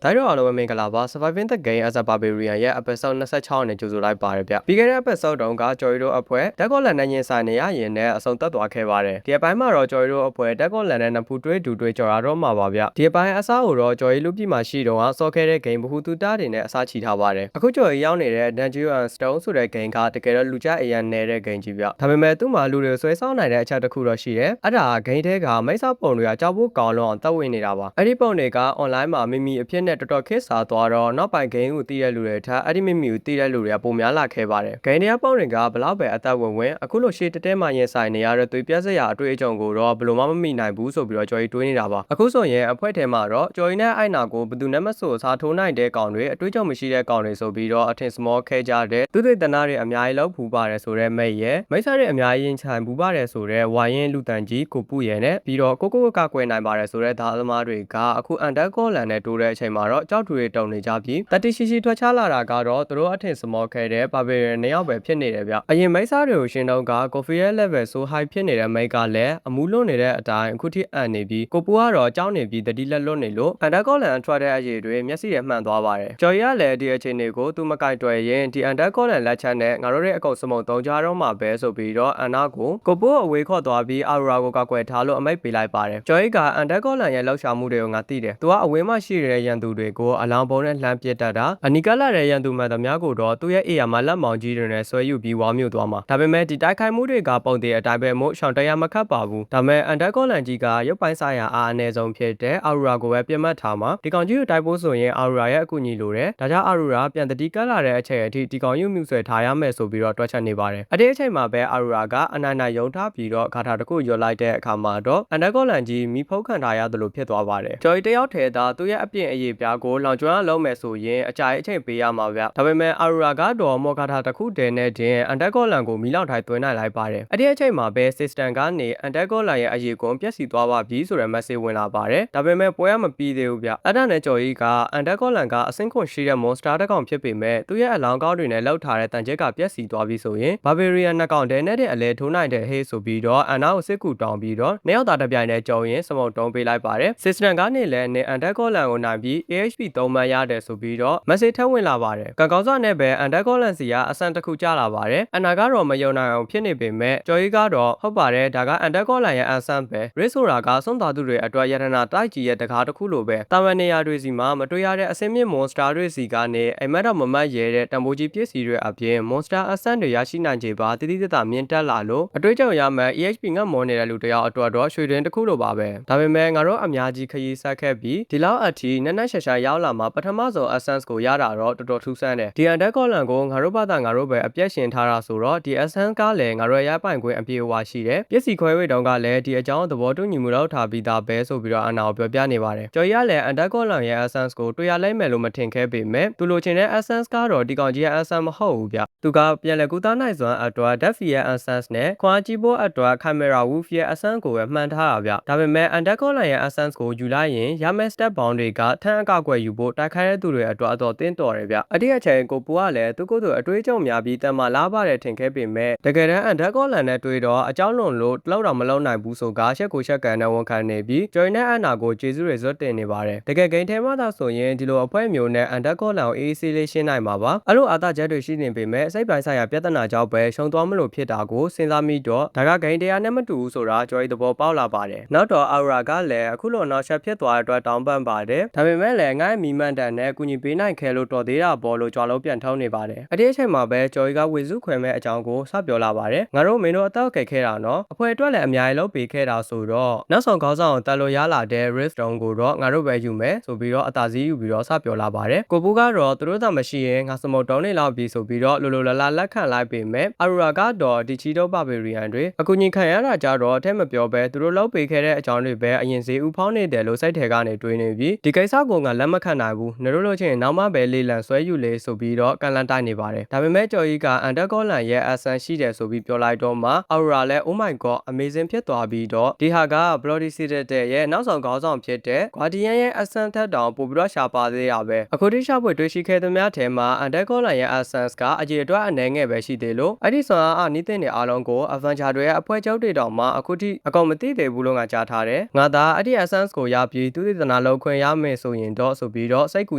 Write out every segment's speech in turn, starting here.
ဒါတော့အားလုံးပဲမင်္ဂလာပါ Surviving the Game as a Barbarian ရဲ့ episode 26နဲ့ကြိုဆိုလိုက်ပါတယ်ဗျပြီးခဲ့တဲ့ episode တုန်းကကျော်ရီတို့အဖွဲ့တက်ကော့လန်နဲ့ညင်ဆိုင်နေရရင်နဲ့အဆုံးသတ်သွားခဲ့ပါတယ်ဒီအပိုင်းမှာတော့ကျော်ရီတို့အဖွဲ့တက်ကော့လန်နဲ့နဖူတွေးဒူတွေးကြော်ရတော့မှာပါဗျဒီအပိုင်းအစားကိုတော့ကျော်ရီလူပြည်မှာရှိတော့ဆော့ခဲ့တဲ့ game ဘဟုသူတားတွေနဲ့အစားချီထားပါတယ်အခုကျော်ရီရောက်နေတဲ့ Dungeon and Stone ဆိုတဲ့ game ကတကယ်တော့လူကြအရန်နေတဲ့ game ကြီးဗျဒါပေမဲ့သူ့မှာလူတွေဆွဲဆောင်နိုင်တဲ့အချက်တစ်ခုတော့ရှိတယ်အဲ့ဒါ game ထဲကမိတ်ဆောက်ပုံတွေကကြောက်ဖို့ကောင်းလို့အောင်တက်ဝင်နေတာပါအဲ့ဒီပုံတွေက online မှာမိမိအဖြစ်နဲ့တော်တော်ခက်စားသွားတော့နောက်ပိုင်း game ကိုတီးတဲ့လူတွေထက်အဲ့ဒီမိမိကိုတီးတဲ့လူတွေကပုံများလာခဲ့ပါတယ် game တွေကပုံတွေကဘလောက်ပဲအသက်ဝင်အခုလိုရှေ့တဲမှရင်ဆိုင်နေရတဲ့သွေးပြက်စရာအတွေ့အကြုံကိုတော့ဘယ်လိုမှမမိနိုင်ဘူးဆိုပြီးတော့ကျော်ရီတွေးနေတာပါအခုဆိုရင်အဖွဲ့ထဲမှာတော့ကျော်ရီနဲ့အိုင်နာကိုဘယ်သူနဲ့မဆိုအစားထိုးနိုင်တဲ့ကောင်တွေအတွေ့အကြုံမရှိတဲ့ကောင်တွေဆိုပြီးတော့အထင် small ခဲကြတဲ့သူတွေတနာတွေအများကြီးလောက်ဖူးပါတယ်ဆိုတော့မိတ်ရဲ့မိတ်ဆာတွေအများကြီးရင်ဆိုင်ဖူးပါတယ်ဆိုတော့ဝိုင်းရင်လူတန်ကြီးကိုပူရဲ့နဲ့ပြီးတော့ကိုကကွယ်နိုင်ပါတယ်ဆိုတော့ဒါသမားတွေကအခုအန်တက်ကောလန်နဲ့တိုးတဲ့အချိန်မှာတော့ကြောက်ထူတွေတုံနေကြပြီးတတိရှိရှိထွက်ချလာတာကတော့သူတို့အထင် small ခဲတဲ့ barbarian နှစ်ယောက်ပဲဖြစ်နေတယ်ဗျအရင်မိတ်ဆာတွေကိုရှင်းတော့က coffee ရဲ့ level so high ဖြစ်နေတဲ့မိတ်ကလည်းအမူးလွတ်နေတဲ့အတိုင်းအခုထိအန်နေပြီးကိုပူကတော့ကြောက်နေပြီးတတိလက်လွတ်နေလို့အန်တက်ကောလန်ထွက်တဲ့အရေးတွေမျက်စိနဲ့မှန်သွားပါတယ်ကျော်ရီကလည်းဒီအချိန်တွေကိုသူမကိုက်တွယ်ရင်ဒီအန်တက်ကောလန်လက်ချက်နဲ့ငါတို့ရဲ့အကုတ်စမုံသုံးကြတော့မှာပဲဆိုပြီးတော့အန်နာကိုပူအဝေးခေါ်သွားပြီးအာရိုရာကိုကောက်ွယ်ထားလို့အမိတ်ပေးလိုက်ပါတယ်ကျော်ရီကအန်တက်ကောလန်ရဲ့လှောက်ရှာမှုတွေကိုငါသိတယ်သူကအဝေးမှရှိတဲ့ရန်သူတွေကိုအလောင်းပုံးနဲ့လှမ်းပစ်တတ်တာအနီကလာတဲ့ရန်သူမှန်သမျှကိုတော့သူ့ရဲ့အေယာမှာလက်မောင်ကြီးတွေနဲ့ဆွဲယူပြီးဝါမျိုးသွားမှာဒါပေမဲ့ဒီတိုက်ခိုက်မှုတွေကပုံတဲ့အတိုင်းပဲမို့ရှောင်တရားမခတ်ပါဘူးဒါပေမဲ့အန်တက်ကောလန်ကြီးကရုပ်ပိုင်းဆိုင်ရာအားအနည်းဆုံးဖြစ်တဲ့အာရိုရာကိုပဲပြတ်မှတ်ထားမှာဒီကောင်ကြီးကိုတိုက်ဖို့ဆိုရင်အာရိုရာရဲ့အကူအညီလိုတယ်ဒါကြောင့်အာရိုရာပြန်တတိကလာတဲ့အချိန်အထိဒီကောင်ယူမြူဆွဲထားရမယ်ဆိုပြီးတော့တွက်ချက်နေပါတယ်အဲ့ဒီအချိန်မှာပဲအာရိုရာကအနိုင်နိုင်ယုံထားပြီးတော့ဂါထာတစ်ခုရွတ်လိုက်တဲ့အခါမှာတော့အန်တက်ကောလန်ကြီးမိဖုတ်ခံထားရတယ်လို့ဖြစ်သွားပါတယ်ကျော်ရီတယောက်ထဲသာသူ့ရဲ့အပြင်အရေးပြားကိုလောင်ကျွမ်းလုံးမယ်ဆိုရင်အကြိုက်အချိန်ပေးရမှာဗျဒါပေမဲ့အာရိုရာကတော့မော်ဂါထာတစ်ခုတည်းနဲ့တင်အန်တက်ကောလန်ကိုမီလောက်ထိုင်သွင်းနိုင်လိုက်ပါတယ်အဲ့ဒီအချိန်မှာပဲ system ကနေအန်တက်ကောလန်ရဲ့အရေးကွန်ပြက်စီသွားပါပြီဆိုတဲ့ message ဝင်လာပါတယ်ဒါပေမဲ့ပွဲကမပြီးသေးဘူးဗျအဲ့ဒါနဲ့ကျော်ကြီးကအန်တက်ကောလန်ကအဆင့်ခွန်ရှိတဲ့ monster တစ်ကောင်ဖြစ်ပေမဲ့သူ့ရဲ့အလောင်းကောင်းတွေနဲ့လောက်ထားတဲ့တန်ချက်ကပြက်စီသွားပြီဆိုရင် barbarian နှစ်ကောင်တည်းနဲ့တဲ့အလဲထိုးနိုင်တဲ့ဟေးဆိုပြီးတော့အန်နာကိုစစ်ကူတောင်းပြီးတော့နှစ်ယောက်သားတစ်ပြိုင်နဲ့ကျော်ရင်စမုတ်တုံးပေးလိုက်ပါတယ် system ကနေလည်းအန်တက်ကောလန်ကိုနိုင်ပြီး AHP 3မှတ်ရတယ်ဆိုပြီးတော့ message ထပ်ဝင်လာပါတယ်ကကောင်းစားနဲ့ပဲအန်တက်ကောလန်စီကအဆန်တစ်ခုကျလာပါတယ်အနာကတော့မယုံနိုင်အောင်ဖြစ်နေပေမဲ့ကျော်ကြီးကတော့ဟုတ်ပါတယ်ဒါကအန်တက်ကောလန်ရဲ့အဆန်ပဲ risk ဆိုတာကစွန့်သားသူတွေအတွက်ယတနာတိုက်ကြီးရဲ့တကားတစ်ခုလိုပဲတာဝန်နေရာတွေစီမှာမတွေ့ရတဲ့အစင်းမြင့် monster တွေစီကနေအိမ်မက်တော့မမတ်ရဲတဲ့တံပိုးကြီးပစ္စည်းတွေအပြင် monster အဆန်တွေရရှိနိုင်ခြေပါတိတိကျကျမြင့်တက်လာလို့အတွေ့အကြုံရမှ EHP ငတ်မောနေတဲ့လူတယောက်အတွက်တော့ရွှေတွင်တစ်ခုလိုပါပဲဒါပေမဲ့ငါတို့အများကြီးခရီးဆက်ခဲ့ပြီးဒီလောက်အထိနက်နက်ရှာရှာရောက်လာမှာပထမဆုံး essence ကိုရတာတော့တော်တော်ထူးဆန်းတယ်ဒီအန်တက်ကောလန်ကိုငါတို့ဘာသာငါတို့ပဲအပြည့်ရှင်ထားတာဆိုတော့ဒီ essence ကလည်းငါတို့ရပိုင်ခွင့်အပြည့်အဝရှိတယ်ပစ္စည်းခွဲဝေတုံးကလည်းဒီအကြောင်းသဘောတူညီမှုလောက်ထားပြီးသားပဲဆိုပြီးတော့အနာကိုပြောပြနေပါတယ်ကျော်ကြီးကလည်းအန်တက်ကောလန်ရဲ့ essence ကိုတွေ့ရလိုက်မယ်လို့မထင်ခဲ့ပေမဲ့သူလိုချင်တဲ့ essence ကတော့ဒီကောင်ကြီးရဲ့ essence မဟုတ်ဘူးဗျသူကပြန်လဲကူသားနိုင်စွမ်းအတွက် Duffy ရဲ့ essence နဲ့ခွာကြည့်ဖို့အတွက် Camera Wolf ရဲ့ essence ကိုပဲမှန်ထားတာဗျဒါပေမဲ့အန်တက်ကောလန်ရဲ့ essence ကိုယူလိုက်ရင်ရမယ့် step bound တွေကထန်းအကောက်ွယ်ယူဖို့တိုက်ခိုက်တဲ့သူတွေအတွက်အတော်တင်းတော်တယ်ဗျအဲ့ဒီအချိန်ကိုပူကလည်းသူကိုယ်သူအတွေးကြုံများပြီးတမလားပါတယ်ထင်ခဲ့ပေမဲ့တကယ်တမ်းအန်တက်ကောလန်နဲ့တွေ့တော့အကြောင်းလွန်လို့လောက်တော့မလုံနိုင်ဘူးဆိုကရှက်ကိုရှက်ကန်နဲ့ဝန်ခံနေပြီးဂျွိုင်းနဲ့အန်နာကိုကျေးဇူးတွေဇွတ်တင်နေပါတယ်တကယ်ဂိမ်းထဲမှာသာဆိုရင်ဒီလိုအဖွဲ့မျိုးနဲ့အန်တက်ကောလန်ကိုအေးဆေးလေးရှင်းနိုင်မှာပါအဲ့လိုအာသာချက်တွေရှိနေပေမဲ့စိတ်ပိုင်းဆိုင်ရာပြဿနာကြောင့်ပဲရှုံသွားမလို့ဖြစ်တာကိုစဉ်းစားမိတော့ဒါကဂိမ်းတရားနဲ့မတူဘူးဆိုတာဂျွိုင်းသဘောပေါက်လာပါတယ်နောက်တော့အာရာကလည်းအခုလိုနောက်ဆက်ဖြစ်သွားတဲ့အတွက်တောင်းပန်ပါတယ်ဒါပေမဲ့လည်းငါ့မီမန်တန်နဲ့ကူညီပေးနိုင်ခဲ့လို့တော်သေးတာပေါ်လို့ကြွားလုံးပြန်ထုံးနေပါတယ်အဲ့ဒီအချိန်မှာပဲကျော်ကြီးကဝေစုခွဲမဲ့အကြောင်းကိုစပြောလာပါတယ်ငါတို့မင်းတို့အတော့ကဲခဲ့တာနော်အဖွဲအတွက်လည်းအများကြီးလုပ်ပေးခဲ့တာဆိုတော့နောက်ဆုံးခေါင်းဆောင်တက်လို့ရလာတဲ့ risk down ကိုတော့ငါတို့ပဲယူမယ်ဆိုပြီးတော့အသာစီးယူပြီးတော့စပြောလာပါတယ်ကိုပူကတော့သူတို့သာမရှိရင်ငါစမုတ်တုံးနေလောက်ပြီးဆိုပြီးတော့လိုလိုလလလက်ခံလိုက်ပေမဲ့အာရိုရာကတော့ဒီချီတော့ဘာဘီရီယန်တွေအကူညီခံရတာကြတော့အထက်မပြောပဲသူတို့လုပ်ပေးခဲ့တဲ့အကြောင်းတွေပဲအရင်စီဦးဖောင်းနေတယ်လို့စိတ်ထဲကနေတွေးနေပြီးဒီကိစ္စကိုငါလက်မခံနိုင်ဘူးနတို့လို့ချင်းနောက်မှပဲလေးလံဆွဲယူလေဆိုပြီးတော့ကန်လန်တိုက်နေပါတယ်ဒါပေမဲ့ကျော်ကြီးကအန်တက်ကောလန်ရဲ့ accent ရှိတယ်ဆိုပြီးပြောလိုက်တော့မှအော်ရာလည်း oh my god amazing ဖြစ်သွားပြီးတော့ဒီဟာက bloody citadel ရဲ့နောက်ဆောင်ခေါင်းဆောင်ဖြစ်တဲ့ guardian ရဲ့ accent ထက်တောင်ပိုပြီးတော့ရှားပါသေးရပဲအခုတိရှာဖွေတွေ့ရှိခဲ့သမျှထဲမှာအန်တက်ကောလန်ရဲ့ accent ကအကြေအတွက်အနည်းငယ်ပဲရှိသေးလို့အဲ့ဒီဆွမ်းအားနီးတဲ့နေအားလုံးကို Avenger တွေရဲ့အဖွဲ့ချုပ်တွေတောင်မှအခုထိအကောင်မသိသေးဘူးလို့ငါကြားထားတယ်ငါသာအဲ့ဒီ accent ကိုရပြီးသူသနာလောက်ခွင့်ရမယ်ဆိုရ ရင်တော့ဆိုပြီးတော့စိတ်ကူ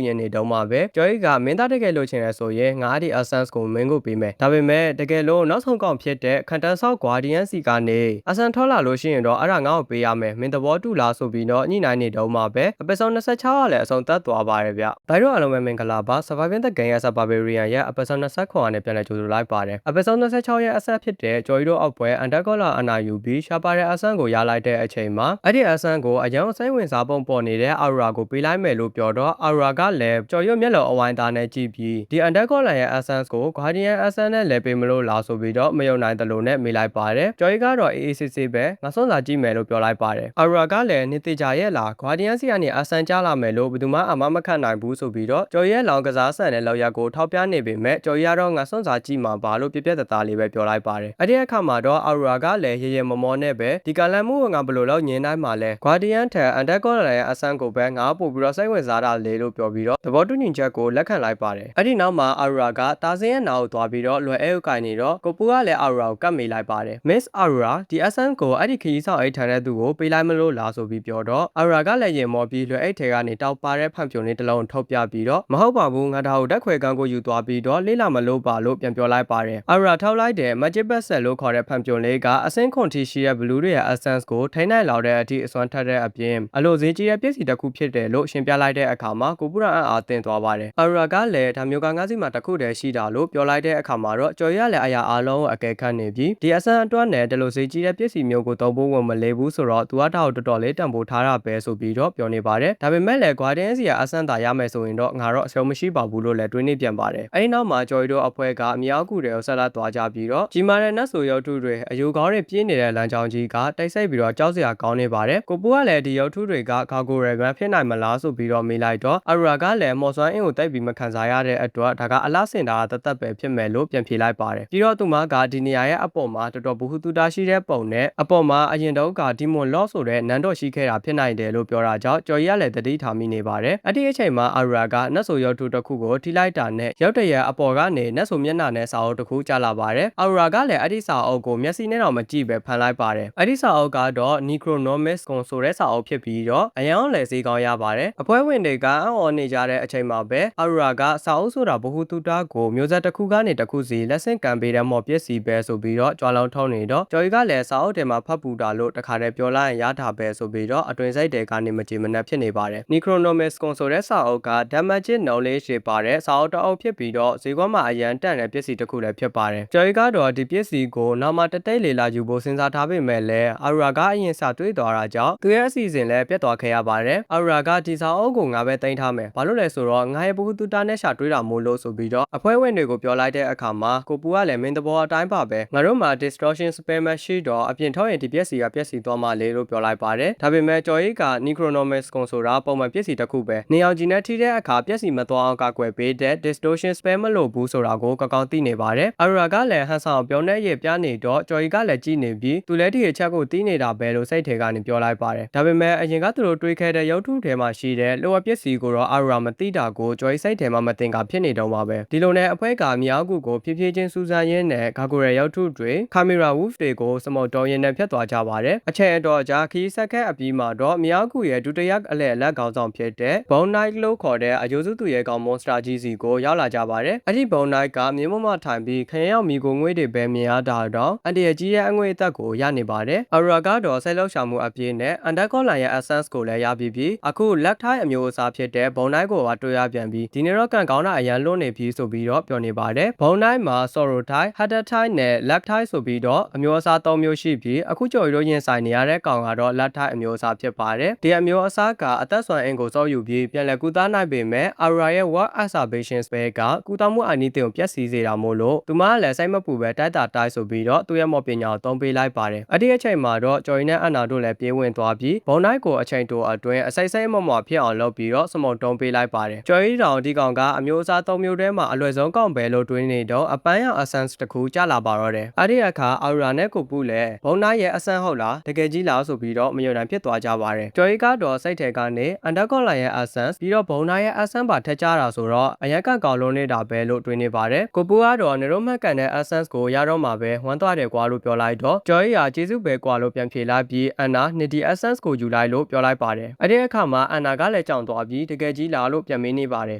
ရင်နေတုံးမှာပဲကျော်ကြီးကမင်းသားတကယ်လို့ချင်တယ်ဆိုရင်ငါဒီ essence ကိုမင်းကိုပေးမယ်ဒါပေမဲ့တကယ်လို့နောက်ဆုံးကောင်ဖြစ်တဲ့ခန်တန်ဆောက် Guardian စီကနေ essence ထွက်လာလို့ရှိရင်တော့အဲ့ဒါငါ့ကိုပေးရမယ်မင်းသဘောတူလားဆိုပြီးတော့ညှိနှိုင်းနေတုံးမှာပဲ episode 26ကလည်းအဆုံးသတ်သွားပါတယ်ဗျဘိုင်တို့အားလုံးပဲမင်္ဂလာပါ Surviving the Game as a Barbarian ရဲ့ episode 29နဲ့ပြန်လည်ကြိုဆိုလိုက်ပါတယ် episode 26ရဲ့အဆက်ဖြစ်တဲ့ကျော်ကြီးတို့အောက်ပွဲအန်တာကောလာအနာယူပြီးရှာပါတဲ့အဆန်းကိုရလိုက်တဲ့အချိန်မှာအဲ့ဒီအဆန်းကိုအယောင်စိတ်ဝင်စားပုံပေါ်နေတဲ့အာရာကိုပေးလိုက်မယ်လို့ပြောတော့အာရာကလည်းကျော်ရွတ်မျက်လုံးအဝိုင်းသားနဲ့ကြည့်ပြီးဒီအန်တာကောလာရဲ့အဆန်းကို Guardian အဆန်းနဲ့လည်းပေးမလို့လားဆိုပြီးတော့မယုံနိုင်တယ်လို့နဲ့မေးလိုက်ပါတယ်ကျော်ကြီးကတော့အေးအေးဆေးဆေးပဲငါစွန့်စားကြည့်မယ်လို့ပြောလိုက်ပါတယ်အာရာကလည်းနေသေးကြရဲ့လား Guardian စီကနေအဆန်းကြားလာမယ်လို့ဘယ်သူမှအမမခန့်နိုင်ဘူးဆိုပြီးတော့ကျော်ရဲ့လောင်ကစားဆန်တဲ့လောက်ရက်ကိုထောက်ပြနေပေမဲ့ကျော်ရတော့ငါစွန့်စားကြည့်မှာပါလို့ပြပြတသားလေးပဲပြောလိုက်ပါတယ်အဲ့ဒီအခါမှာတော့အာရာကလည်းရေရေမောမောနဲ့ပဲဒီကလန်မှုကငါဘယ်လိုလုပ်ညင်းနိုင်မှာလဲ Guardian ထက်အန်တက်ကောလာရဲ့အဆန်းကိုပဲငါပို့ပြီးတော့စိတ်ဝင်စားတာလေလို့ပြောပြီးတော့သဘောတူညီချက်ကိုလက်ခံလိုက်ပါတယ်အဲ့ဒီနောက်မှာအာရာကတာစင်းရဲ့နာကိုသွားပြီးတော့လွယ်အဲကိုင်နေတော့ကိုပူကလည်းအာရာကိုကတ်မိလိုက်ပါတယ် Miss Aura ဒီအဆန်းကိုအဲ့ဒီခရီးဆောင်အိတ်ထန်တဲ့သူကိုပေးလိုက်မလို့လားဆိုပြီးပြောတော့အာရာကလည်းရေမောပြီးလွယ်အိတ်ထဲကနေတောက်ပါတဲ့ဖန်ပြုံလေးတစ်လုံးထုတ်ပြပြီးတော့မဟုတ်ပါဘူးငါဒါကိုတက်ခွေကန်းကိုယူသွားပြီးတော့လေးလာမလို့ပါလို့ပြန်ပြောလိုက်ပါတယ်အာရာထောက်လိုက်တဲ့ Magic Basset လို့ခေါ်တဲ့ဖန်ပြုံလေးကအစင်းခွန်တီရှိရဲ့ Blue တွေရဲ့ Essence ကိုထိန်းနိုင်လောက်တဲ့အထိအစွမ်းထက်တဲ့အပြင်အလိုဈေးကြီးတဲ့ပစ္စည်းတစ်ခုဖြစ်တယ်လို့ရှင်းပြလိုက်တဲ့အခါမှာကိုပူရအံ့အားသင့်သွားပါတယ်အာရာကလည်းဒါမျိုးကငါးစီမှာတစ်ခုတည်းရှိတာလို့ပြောလိုက်တဲ့အခါမှာတော့ကျော်ရလည်းအရာအလုံးကိုအကဲခတ်နေပြီးဒီအဆန်းအတွက်နဲ့ဒီလိုဈေးကြီးတဲ့ပစ္စည်းမျိုးကိုသုံးဖို့ဝင်မလေးဘူးဆိုတော့သူကတောက်တော်တော်လေးတန်ဖိုးထားတာပဲဆိုပြီးတော့ပြောနေပါတယ်ဒါပေမဲ့လည်း Guardian စီကအဆန်းသာရမယ်ဆိုရင်တော့ငါတော့အရှုံးမရှိပါဘူးလို့လည်းတွေးနေပြန်ပါတယ်အဲဒီနောက်မှာကျော်ရီတို့အဖွဲ့ကအမြောက်ကူတွေကိုဆက်လက်သွားကြပြီးတော့ကြီးမားတဲ့နတ်ဆိုရုပ်ထုတွေအယူကောင်းတွေပြင်းနေတဲ့လမ်းကြောင်းကြီးကတိုက်ဆိုင်ပြီးတော့ကြောက်စရာကောင်းနေပါတယ်ကိုပူကလည်းဒီရုပ်ထုတွေကဂါဂိုရယ်မဖြစ်နိုင်မလားဆိုပြီးတော့မေးလိုက်တော့အာရာကလည်းမော်စွမ်းအင်းကိုတိုက်ပြီးမခံစားရတဲ့အတွက်ဒါကအလားစင်တာတသက်ပဲဖြစ်မယ်လို့ပြန်ဖြေလိုက်ပါတယ်ပြီးတော့သူမကဒီနေရာရဲ့အပေါ်မှာတော်တော်ဘူးသူတာရှိတဲ့ပုံနဲ့အပေါ်မှာအရင်တော့ကဒီမွန်လော့ဆိုတဲ့နန်းတော်ရှိခဲ့တာဖြစ်နိုင်တယ်လို့ပြောတာကြောင့်ကျော်ရီကလည်းတတိထားမိနေပါတယ်အဲ့ဒီအချိန်မှာအာရာကနတ်ဆိုရုပ်ထုတစ်ခုကိုထိလိုက်တာနဲ့ရောက်တရအပေါ်ကနေနတ်ဆိုမျက်နှာနဲ့စာအုပ်တစ်ခုကျလာပါတယ်အာရာကလည်းအဲ့ဒီစာအုပ်ကိုမျက်စိနဲ့တော့မကြည့်ပဲဖန်လိုက်ပါတယ်အဲ့ဒီစာအုပ်ကတော့ Necronomicon ဆိုတဲ့စာအုပ်ဖြစ်ပြီးတော့အရန်အောင်လည်းဈေးကောင်းရပါတယ်အပွဲဝင်တွေကအံ့ဩနေကြတဲ့အချိန်မှာပဲအာရာကစာအုပ်ဆိုတာဘ ഹു တုတာကိုမျိုးဆက်တစ်ခုကနေတစ်ခုစီလက်ဆင့်ကမ်းပေးတဲ့မော်ပစ္စည်းပဲဆိုပြီးတော့ကြွားလောင်းထုံးနေတော့ကျော်ကြီးကလည်းစာအုပ်ထဲမှာဖတ်ပူတာလို့တခါတည်းပြောလိုက်ရင်ရတာပဲဆိုပြီးတော့အတွင်စိတ်တွေကနေမကြည်မနှက်ဖြစ်နေပါတယ် Necronomicon ဆိုတဲ့စာအုပ်က Damage Knowledge တွေပါတဲ့စာအုပ်တစ်အုပ်ဖြစ်ပြီးတော့ဈေးကွက်မှာအရန်တန်တဲ့ပစ္စည်းတစ်ခုလည်းဖြစ်ပါတယ်ကျော်ကြီးကတော့ဒီပစ္စည်းကိုနောက်မှတတိတ်လေလာယူဖို့စဉ်းစားထားပေမဲ့လည်းအာရာကအရင်စာတွေးသွားတာကြောင့်သူရဲ့အစီအစဉ်လည်းပြတ်သွားခဲ့ရပါတယ်အာရာကဒီစာအုပ်ကိုငါပဲတင်ထားမယ်ဘာလို့လဲဆိုတော့ငါရဲ့ဘူးတူတာနဲ့ရှာတွေးတာမို့လို့ဆိုပြီးတော့အဖွဲ့ဝင်တွေကိုပြောလိုက်တဲ့အခါမှာကိုပူကလည်းမင်းသဘောအတိုင်းပါပဲငါတို့မှာ distortion spell မရှိတော့အပြင်ထုတ်ရင်ဒီပစ္စည်းကပျက်စီးသွားမှလေလို့ပြောလိုက်ပါတယ်ဒါပေမဲ့ကျော်ကြီးက Necronomicon ဆိုတာပုံမှန်ပစ္စည်းတစ်ခုပဲနေအောင်ကြီးနဲ့ထိတဲ့အခါပျက်စီးမသွားအောင်ကာကွယ်ပေးတဲ့ distortion spell မလို့ဘူးဆိုတာကိုကောင်းကောင်းသိနေပါတယ်အာရာကလည်းဟန်ဆောင်ပြောနေရပြနေတော့ကျော်ကြီးကလည်းကြည်နေပြီးသူလည်းဒီအချက်ကိုသိနေတာပဲလို့စိတ်ထဲကနေပြောလိုက်ပါတယ်ဒါပေမဲ့အရင်ကသူတို့တွေးခဲ့တဲ့ရုပ်ထုထဲမှာရှိတဲ့လိုအပ်ပစ္စည်းကိုတော့အာရာမသိတာကိုကျော်ကြီးစိတ်ထဲမှာမသိင်္ဂါဖြစ်နေတော့ပါပဲဒီလိုနဲ့အဖွဲ့ကမြောက်ကူကိုဖြည်းဖြည်းချင်းစူးစမ်းရင်းနဲ့ဂါဂိုရယ်ရုပ်ထုတွေ Camera Wolf တွေကိုစမော်တော်ရင်နဲ့ဖြတ်သွားကြပါတယ်အချိန်အတော်ကြာခီးဆက်ခဲ့အပြီးမှာတော့မြောက်ကူရဲ့ဒုတိယအလဲအလက်ခေါင်းဆောင်ဖြစ်တဲ့ Bone Knight လို့ခေါ်တဲ့အယိုစုသူရဲ့ကောင် Monster ကြီးစီကိုရောက်လာကြပါတယ်အဲ့ဒီ Bone Knight ကမြေမမထိုင်ပြီးခရင်ရောက်မိကိုငွေတွေပဲမြင်ရတာတော့အန်တရကြီးရဲ့အငွေအသက်ကိုရနေပါတယ်အာရာကတော့စိတ်လောက်ရှာမှုအပြည့်နဲ့အန်တက်ကောလိုင်ရဲ့ Essence ကိုလည်းရပြီးအခုလက်ထိုင်းအမျိုးအစားဖြစ်တဲ့ Bone Knight ကိုပါတွေ့ရပြန်ပြီးဒီနေ့တော့ကန်ကောင်းတာအရန်လွတ်နေပြီဆိုပြီးတော့ပြောနေပါတယ်ဘုံတိုင်းမှာ Sorrow Tie, Hatter Tie နဲ့ Luck Tie ဆိုပြီးတော့အမျိုးအစား၃မျိုးရှိပြီးအခုကျော်ရီတို့ရင်ဆိုင်နေရတဲ့ကောင်ကတော့ Luck Tie အမျိုးအစားဖြစ်ပါတယ်ဒီအမျိုးအစားကအသက်ဆွမ်းအင်ကိုစောယူပြီးပြန်လည်ကုသနိုင်ပေမဲ့ Aura ရဲ့ Work Exacerbation Spell ကကုသမှုအနည်းတင်ကိုပြည့်စည်စေတာမို့လို့သူမကလည်းစိတ်မပူပဲတိုက်တာတိုက်ဆိုပြီးတော့သူ့ရဲ့မော်ပညာကိုသုံးပေးလိုက်ပါတယ်အဲ့ဒီအချိန်မှာတော့ကျော်ရီနဲ့အန်နာတို့လည်းပြေးဝင်သွားပြီးဘုံတိုင်းကိုအချိန်တိုအတွင်းအစိမ့်စိမ့်မော်မော်ဖြစ်အောင်လုပ်ပြီးတော့စမုံတုံးပေးလိုက်ပါတယ်ကျော်ရီတောင်ဒီကောင်ကအမျိုးအစား၃မျိုးထဲမှာအလွယ်ဆုံးကောင်ပဲလို့တွေးနေတော့အပန်းရောင် essence တခုကျလာပါတော့တယ်အဲ့ဒီအခါ Aura နဲ့ကိုပူလည်းဘုံတိုင်းရဲ့ essence ဟုတ်လားတကယ်ကြီးလားဆိုပြီးတော့မယုံနိုင်ဖြစ်သွားကြပါတယ်ကျော်ရီကတော့စိတ်ထဲကနေ Undercoin ရဲ့ essence ပြီးတော့ဘုံတိုင်းရဲ့ essence ပါထက်ကြတာဆိုတော့အရက်ကကောင်းလုံးနေတာပဲလို့တွေးနေပါတယ်ကိုပူကတော့နေတော့မှတ်ကန်တဲ့ essence ကိုရတော့မှာပဲဝမ်းသွားတယ်ကွာလို့ပြောလိုက်တော့ကျော်ရီကကျေးဇူးပဲကွာလို့ပြန်ဖြေလိုက်ပြီးအန်နာနေဒီ essence ကိုယူလိုက်လို့ပြောလိုက်ပါတယ်အဲ့ဒီအခါမှာအန်နာကလည်း လည်းကြောင်သွားပြီးတကယ်ကြီးလာလို့ပြန်မေးနေပါတယ်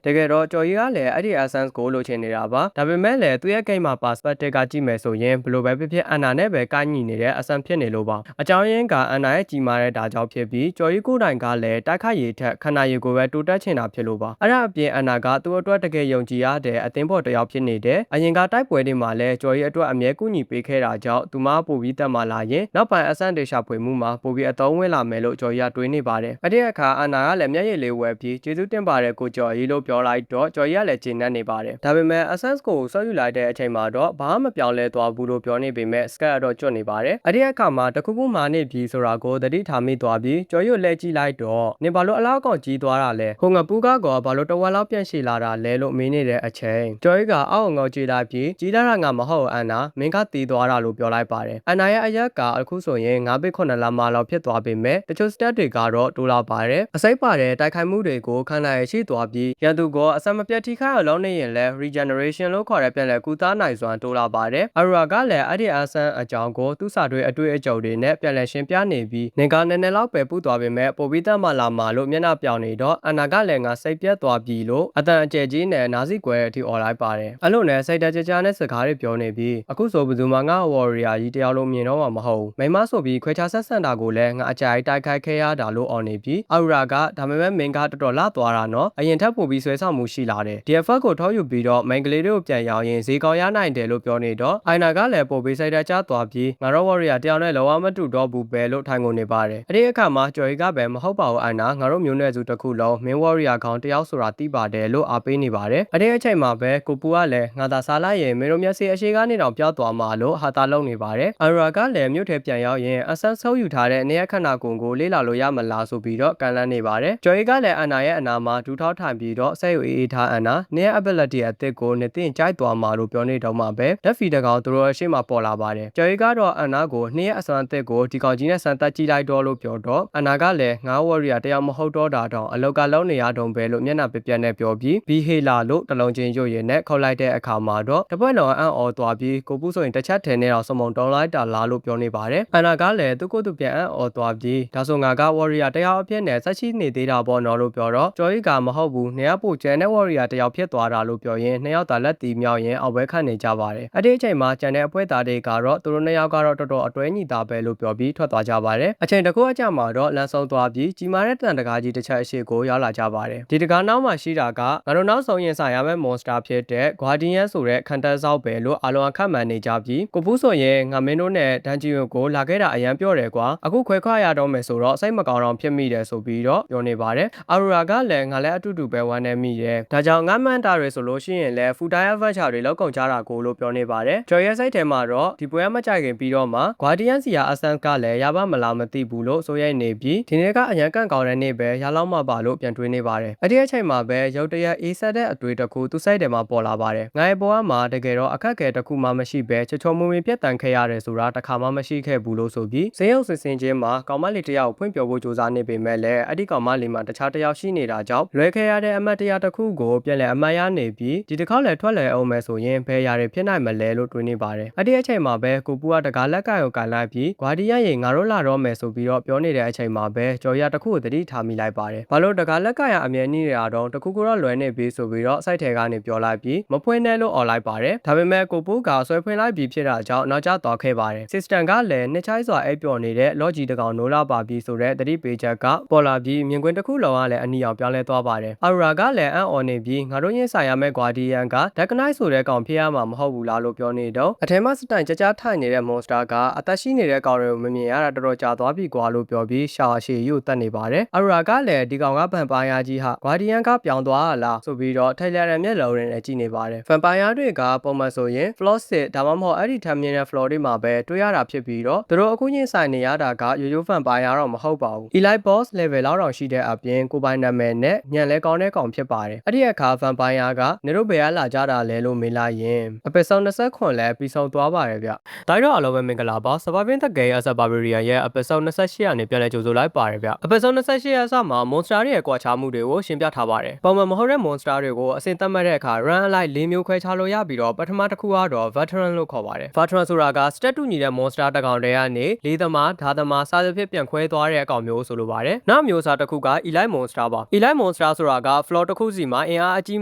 တကယ်တော့ကျော်ကြီးကလည်းအဲ့ဒီ essence ကိုလိုချင်နေတာပါဒါပေမဲ့လည်းသူ့ရဲ့ game မှာ perspective ကကြည့်မယ်ဆိုရင်ဘလို့ပဲဖြစ်ဖြစ်အန်နာနဲ့ပဲကိုင်းညီနေတဲ့ essence ဖြစ်နေလို့ပါအကြောင်းရင်းကအန်နာရဲ့ကြီးမားတဲ့ဒါကြောင့်ဖြစ်ပြီးကျော်ကြီးကိုယ်တိုင်ကလည်းတိုက်ခိုက်ရည်ထက်ခန္ဓာရည်ကိုပဲတိုးတက်ချင်တာဖြစ်လို့ပါအဲ့ဒါအပြင်အန်နာကသူ့အတွက်တကယ်ယုံကြည်ရတဲ့အသင်းပေါ်တစ်ယောက်ဖြစ်နေတယ်အရင်ကတိုက်ပွဲတွေမှာလည်းကျော်ကြီးအတွက်အမြဲကူညီပေးခဲ့တာကြောင့်သူမပို့ပြီးတက်မှလာရင်နောက်ပိုင်း essence တွေရှာဖွေမှုမှာပို့ပြီးအသုံးဝင်လာမယ်လို့ကျော်ကြီးကတွေးနေပါတယ်အဲ့ဒီအခါအန်နာကလည်းမျက်ရည်လေးဝယ်ပြီးကျေးဇူးတင်ပါတယ်ကိုကျော်ကြီးလို့ပြောလိုက်တော့ကျော်ကြီးကလည်းကျေနပ်နေပါတယ်ဒါပေမဲ့ essence ကိုဆွဲယူလိုက်တဲ့အချိန်မှာတော့ဘာမှမပြောင်းလဲသွားဘူးလို့ပြောနေပေမဲ့ scat ကတော့ကျွတ်နေပါတယ်အဲ့ဒီအခါမှာတခုခုမာနေပြီဆိုတာကိုသတိထားမိသွားပြီးကျော်ကြီးကိုလှည့်ကြည့်လိုက်တော့နင်ဘာလို့အလောက်ကောင်ကြီးသွားတာလဲဟိုငပူးကောဘာလို့တဝက်လောက်ပြန်ရှည်လာတာလဲလို့မေးနေတဲ့အချိန်ကျော်ကြီးကအောက်ငေါကြည့်လိုက်ပြီးကြီးလာတာငါမဟုတ်အန်နာမင်းကတီးသွားတာလို့ပြောလိုက်ပါတယ်အန်နာရဲ့အရက်ကအခုဆိုရင်9ဘစ်9လမ်းမလောက်ဖြစ်သွားပေမဲ့တချို့ stat တွေကတော့တိုးလာပါတယ်အစိပ်ပါတဲ့တိုက်ခိုက်မှုတွေကိုခန္ဓာရဲ့ရှိသွားပြီးရန်သူကအစမပြတ်ထိခိုက်အောင်လုပ်နေရင်လည်း regeneration လို့ခေါ်တဲ့ပြန်လည်ကုသနိုင်စွမ်းတိုးလာပါတယ်အရူရာကလည်းအဲ့ဒီအဆန်းအကြောင်းကိုသူ့စာတွေအတွေ့အကြုံတွေနဲ့ပြန်လည်ရှင်းပြနေပြီးနေကနည်းနည်းလောက်ပဲပူသွားပေမဲ့ပိုပြီးတက်မှလာမှလို့မျက်နှာပြောင်နေတော့အနာကလည်းငါစိတ်ပြတ်သွားပြီလို့အတန်အကျယ်ကြီးနဲ့နားစီကွယ်အထိអော်လိုက်ပါတယ်အဲ့လိုနဲ့စိတ်တကြကြနဲ့စကားတွေပြောနေပြီးအခုဆိုဘယ်သူမှငါ warrior ကြီးတယောက်လုံးမြင်တော့မှာမဟုတ်မိမဆိုပြီးခွဲခြားဆက်ဆံတာကိုလည်းငါအကြိုက်တိုက်ခိုက်ခဲ့ရတာလို့អော်နေပြီးအရူရာကဒါပေမဲ့မင်းကတော်တော်လာသွားတာနော်အရင်ထက်ပိုပြီးဆွဲဆောင်မှုရှိလာတယ် DFF ကိုထောက်ယူပြီးတော့မိန်ကလေးတွေကိုပြန်ရောင်းရင်ဈေးကောင်းရနိုင်တယ်လို့ပြောနေတော့အိုင်နာကလည်းပိုပြီးစိတ်တကြသွားပြီးငါတို့ warrior တယောက်နဲ့လောကမတူတော့ဘူးပဲလို့ထိုင်ကုန်နေပါတယ်အဲ့ဒီအခါမှာကျော်ရီကပဲမဟုတ်ပါဘူးအိုင်နာငါတို့မျိုးနွယ်စုတစ်ခုလုံးမင်း warrior ခေါင်းတယောက်ဆိုတာသိပါတယ်လို့အားပေးနေပါတယ်အဲ့ဒီအချိန်မှာပဲကိုပူကလည်းငါသာစားလိုက်ရင်မင်းတို့မျက်စိအရှိကနေတောင်ပြောက်သွားမှာလို့ဟာတာလုံနေပါတယ်အရူရာကလည်းမြို့ထဲပြန်ရောက်ရင်အဆန်းဆုပ်ယူထားတဲ့နေရခန္ဓာကိုယ်ကိုလေ့လာလို့ရမလားဆိုပြီးတော့ကန်လန်းနေပါတယ်ကျော်ရီကလည်းအန်နာရဲ့အနာမှာဒူးထောက်ထိုင်ပြီးတော့ဆက်ယူအေးထားအန်နာနေရ ability အသစ်ကိုနေတင်ကြိုက်သွားမှာလို့ပြောနေတော့မှပဲလက်ဖီတကောင်သူတို့အရှိမပေါ်လာပါတယ်ကျော်ရီကတော့အန်နာကိုနေရအစွမ်းအသစ်ကိုဒီကောင်ကြီးနဲ့စမ်းသပ်ကြည့်လိုက်တော့လို့ပြောတော့အန်နာကလည်းငါ warrior တယောက်မဟုတ်တော့တာတောင်အလောက်ကလုံးနေရတော့ပဲလို့မျက်နှာပြပြနဲ့ပြောပြီးဘီဟေလာလို့တလုံးချင်းရွတ်ရည်နဲ့ခေါက်လိုက်တဲ့အခါမှာတော့တပွဲလုံးအံ့ဩသွားပြီးကိုပူးဆိုရင်တစ်ချက်ထဲနဲ့တော့စမုံတုံးလိုက်တာလားလို့ပြောနေပါတယ်အန်နာကလည်းသူကိုယ်သူပြန်အံ့ဩသွားပြီးဒါဆိုငါက warrior တယောက်အဖြစ်နဲ့ဆက်ရှိနေသေးတာပေါ့နော်လို့ပြောတော့ကျော်ရီကမဟုတ်ဘူးနေရပို့ကျန်တဲ့ warrior တယောက်ဖြစ်သွားတာလို့ပြောရင်နှစ်ယောက်သာလက်တီမြောက်ရင်အောက်ဘဲခံနေကြပါတယ်အဲ့ဒီအချိန်မှာကျန်တဲ့အဖွဲသားတွေကတော့သူတို့နှစ်ယောက်ကတော့တော်တော်အတွဲညီတာပဲလို့ပြောပြီးထွက်သွားကြပါတယ်အချိန်တကူအကြမှာတော့လမ်းဆုံးသွားပြီးကြီးမားတဲ့တန်တကားကြီးတစ်ချက်အရှိကိုရောက်လာကြပါတယ်ဒီတကားနောက်မှာရှိတာကငါတို့နောက်ဆုံးရင်ဆိုင်ရမယ့် monster ဖြစ်တဲ့ guardian ဆိုတဲ့ခံတပ်ဆောက်ပဲလို့အလုံးအခက်မှန်နေကြပြီးကိုပူးဆိုရင်ငါမင်းတို့နဲ့ဒန်ဂျီယိုကိုလာခဲ့တာအရန်ပြောတယ်ကွာအခုခွဲခွာရတော့မယ်ဆိုတော့စိတ်မကောင်းတော့ဖြစ်မိတယ်ဆိုပြီးတော့ပြောနေပါတယ်အရူရာကလည်းငါလည်းအတူတူပဲဝမ်းနေမိတယ်ဒါကြောင့်ငါမှန်တာတွေဆိုလို့ရှိရင်လည်းဖူတိုင်းအဗတ်ချာတွေလောက်ကုန်ကြတာကိုလို့ပြောနေပါတယ်ကျော်ရဲစိတ်ထဲမှာတော့ဒီပွဲမကြိုက်ခင်ပြီးတော့မှ guardian စီယာအဆန်ကလည်းရပါမလားမသိဘူးလို့ဆိုရိုက်နေပြီးဒီနေ့ကအရန်ကန့်ကောင်းတဲ့နေ့ပဲရလောက်မှပါလို့ပြန်တွေးနေပါတယ်အဲ့ဒီအချိန်မှာပဲရုတ်တရက်အေးဆက်တဲ့အတွေ့တစ်ခုသူ့စိတ်ထဲမှာပေါ်လာပါတယ်ငါရဲ့ဘဝမှာတကယ်တော့အခက်အခဲတစ်ခုမှမရှိပဲချေချောမွေ့မွေ့ပြတ်တန်ခဲ့ရတယ်ဆိုတာတစ်ခါမှမရှိခဲ့ဘူးလို့ဆိုပြီးဇေယုတ်စင်စင်ချင်းမှာကောင်မလေးတယောက်ဖွင့်ပြဖို့ကြိုးစားနေပေမဲ့လည်းအဲ့ဒီကောင်မလေးမှာတခြားတယောက်ရှိနေတာကြောင့်လွဲခဲ့ရတဲ့အမတ်တရားတစ်ခုကိုပြန်လည်အမှတ်ရနေပြီးဒီတစ်ခေါက်လည်းထွက်လဲအောင်မယ်ဆိုရင်ဘယ်ရာတွေဖြစ်နိုင်မလဲလို့တွေးနေပါတယ်အဲ့ဒီအချိန်မှာပဲကိုပူကတကားလက်ကကိုကန်လိုက်ပြီးဂွာဒီယန်ရေငါတို့လာတော့မယ်ဆိုပြီးတော့ပြောနေတဲ့အချိန်မှာပဲကျော်ရတစ်ခုကိုသတိထားမိလိုက်ပါတယ်ဘာလို့တကားလက်ကရအမြဲနေရတော့တခုခုတော့လွယ်နေပြီဆိုပြီးတော့စိုက်ထဲကနေပြောလိုက်ပြီးမဖွင့်နဲ့လို့អော်လိုက်ပါတယ်ဒါပေမဲ့ကိုပူကဆွဲဖွင့်လိုက်ပြီးဖြစ်တာကြောင့်နောက်ကျသွားခဲ့ပါတယ် system ကလည်းနှစ်ချိုင်းစွာအိပ်ပျော်နေတဲ့ logic တကောင်နိုးလာပါပြီဆိုတဲ့သတိပေးချက်ကပေါ်လာပြီးမြင်ကွင်းတစ်ခုလုံးကလည်းအနီအောင်ပြောင်းလဲသွားပါတယ်အရူရာကလည်းအံ့ဩနေပြီးငါတို့ရင်ဆိုင်ရမယ့်ဂွာဒီယန်ကဒက်ကနိုက်ဆိုတဲ့ကောင်ဖြစ်ရမှာမဟုတ်ဘူးလားလို့ပြောနေတော့အထဲမှာစတိုင်ကြကြထိုင်နေတဲ့ monster ကအသက်ရှိနေတဲ့ကောင်တွေကိုမမြင်ရတာတော်တော်ကြာသွားပြီကွာလို့ပြောပြီးရှာရှည်ယူတက်နေပါတယ်အရူရာကလည်းဒီကောင်ကဗန်ပါယာကြီးဟာဂွာဒီယန်ကပြောင်းသွားလားဆိုပြီးတော့ထိုက်လျက်တဲ့မျက်လုံးနဲ့ကြည့်နေပါတယ်ဗန်ပါယာတွေကပုံမှန်ဆိုရင် floor စစ်ဒါမှမဟုတ်အဲ့ဒီထမ်းမြင်တဲ့ floor တွေမှာပဲတွေ့ရတာဖြစ်ပြီးတော့သူတို့အခုချင်းဆိုင်နေရတာကရိုးရိုးဗန်ပါယာတော့မဟုတ်ပါဘူး elite boss level လောက်တောင်ရှိတဲ့အပြင်ကိုပိုင်နာမည်နဲ့ညံလဲကောင်းတဲ့ကောင်ဖြစ်ပါတယ်အဲ့ဒီအခါဗန်ပါယာကနေတို့ဘယ်ကလာကြတာလဲလို့မေးလိုက်ရင်အပစ်ဆုံး29လဲပြီးဆုံးသွားပါတယ်ဗျ။တိုင်းတော့အလုံးပဲမင်္ဂလာပါ Surviving the Game as a Barbarian ရဲ့အပစ်ဆုံး28ရာနေပြန်လဲကြိုဆိုလိုက်ပါတယ်ဗျ။အပစ်ဆုံး28ရာအစမှာ monster တွေရဲ့ကွာခြားမှုတွေကိုရှင်းပြထားပါတယ်။ပုံမှန်မဟုတ်တဲ့ monster တွေကိုအစင်သတ်မှတ်တဲ့အခါ run alike ၄မျိုးခွဲခြားလို့ရပြီးတော့ပထမတစ်ခုကတော့ veteran လို့ခေါ်ပါတယ်။ veteran ဆိုတာက stat တူညီတဲ့ monster တစ်ကောင်တည်းကနေလေးသမားဓာသမားစသဖြင့်ပြန်ခွဲသွားတဲ့အကောင်မျိုးဆိုလိုပါတယ်။နောက်မျိုးစားတစ်ခုက Elite Monster ပါ Elite Monster ဆိုတာက floor တစ်ခုစီမှာအင်အားအကြီ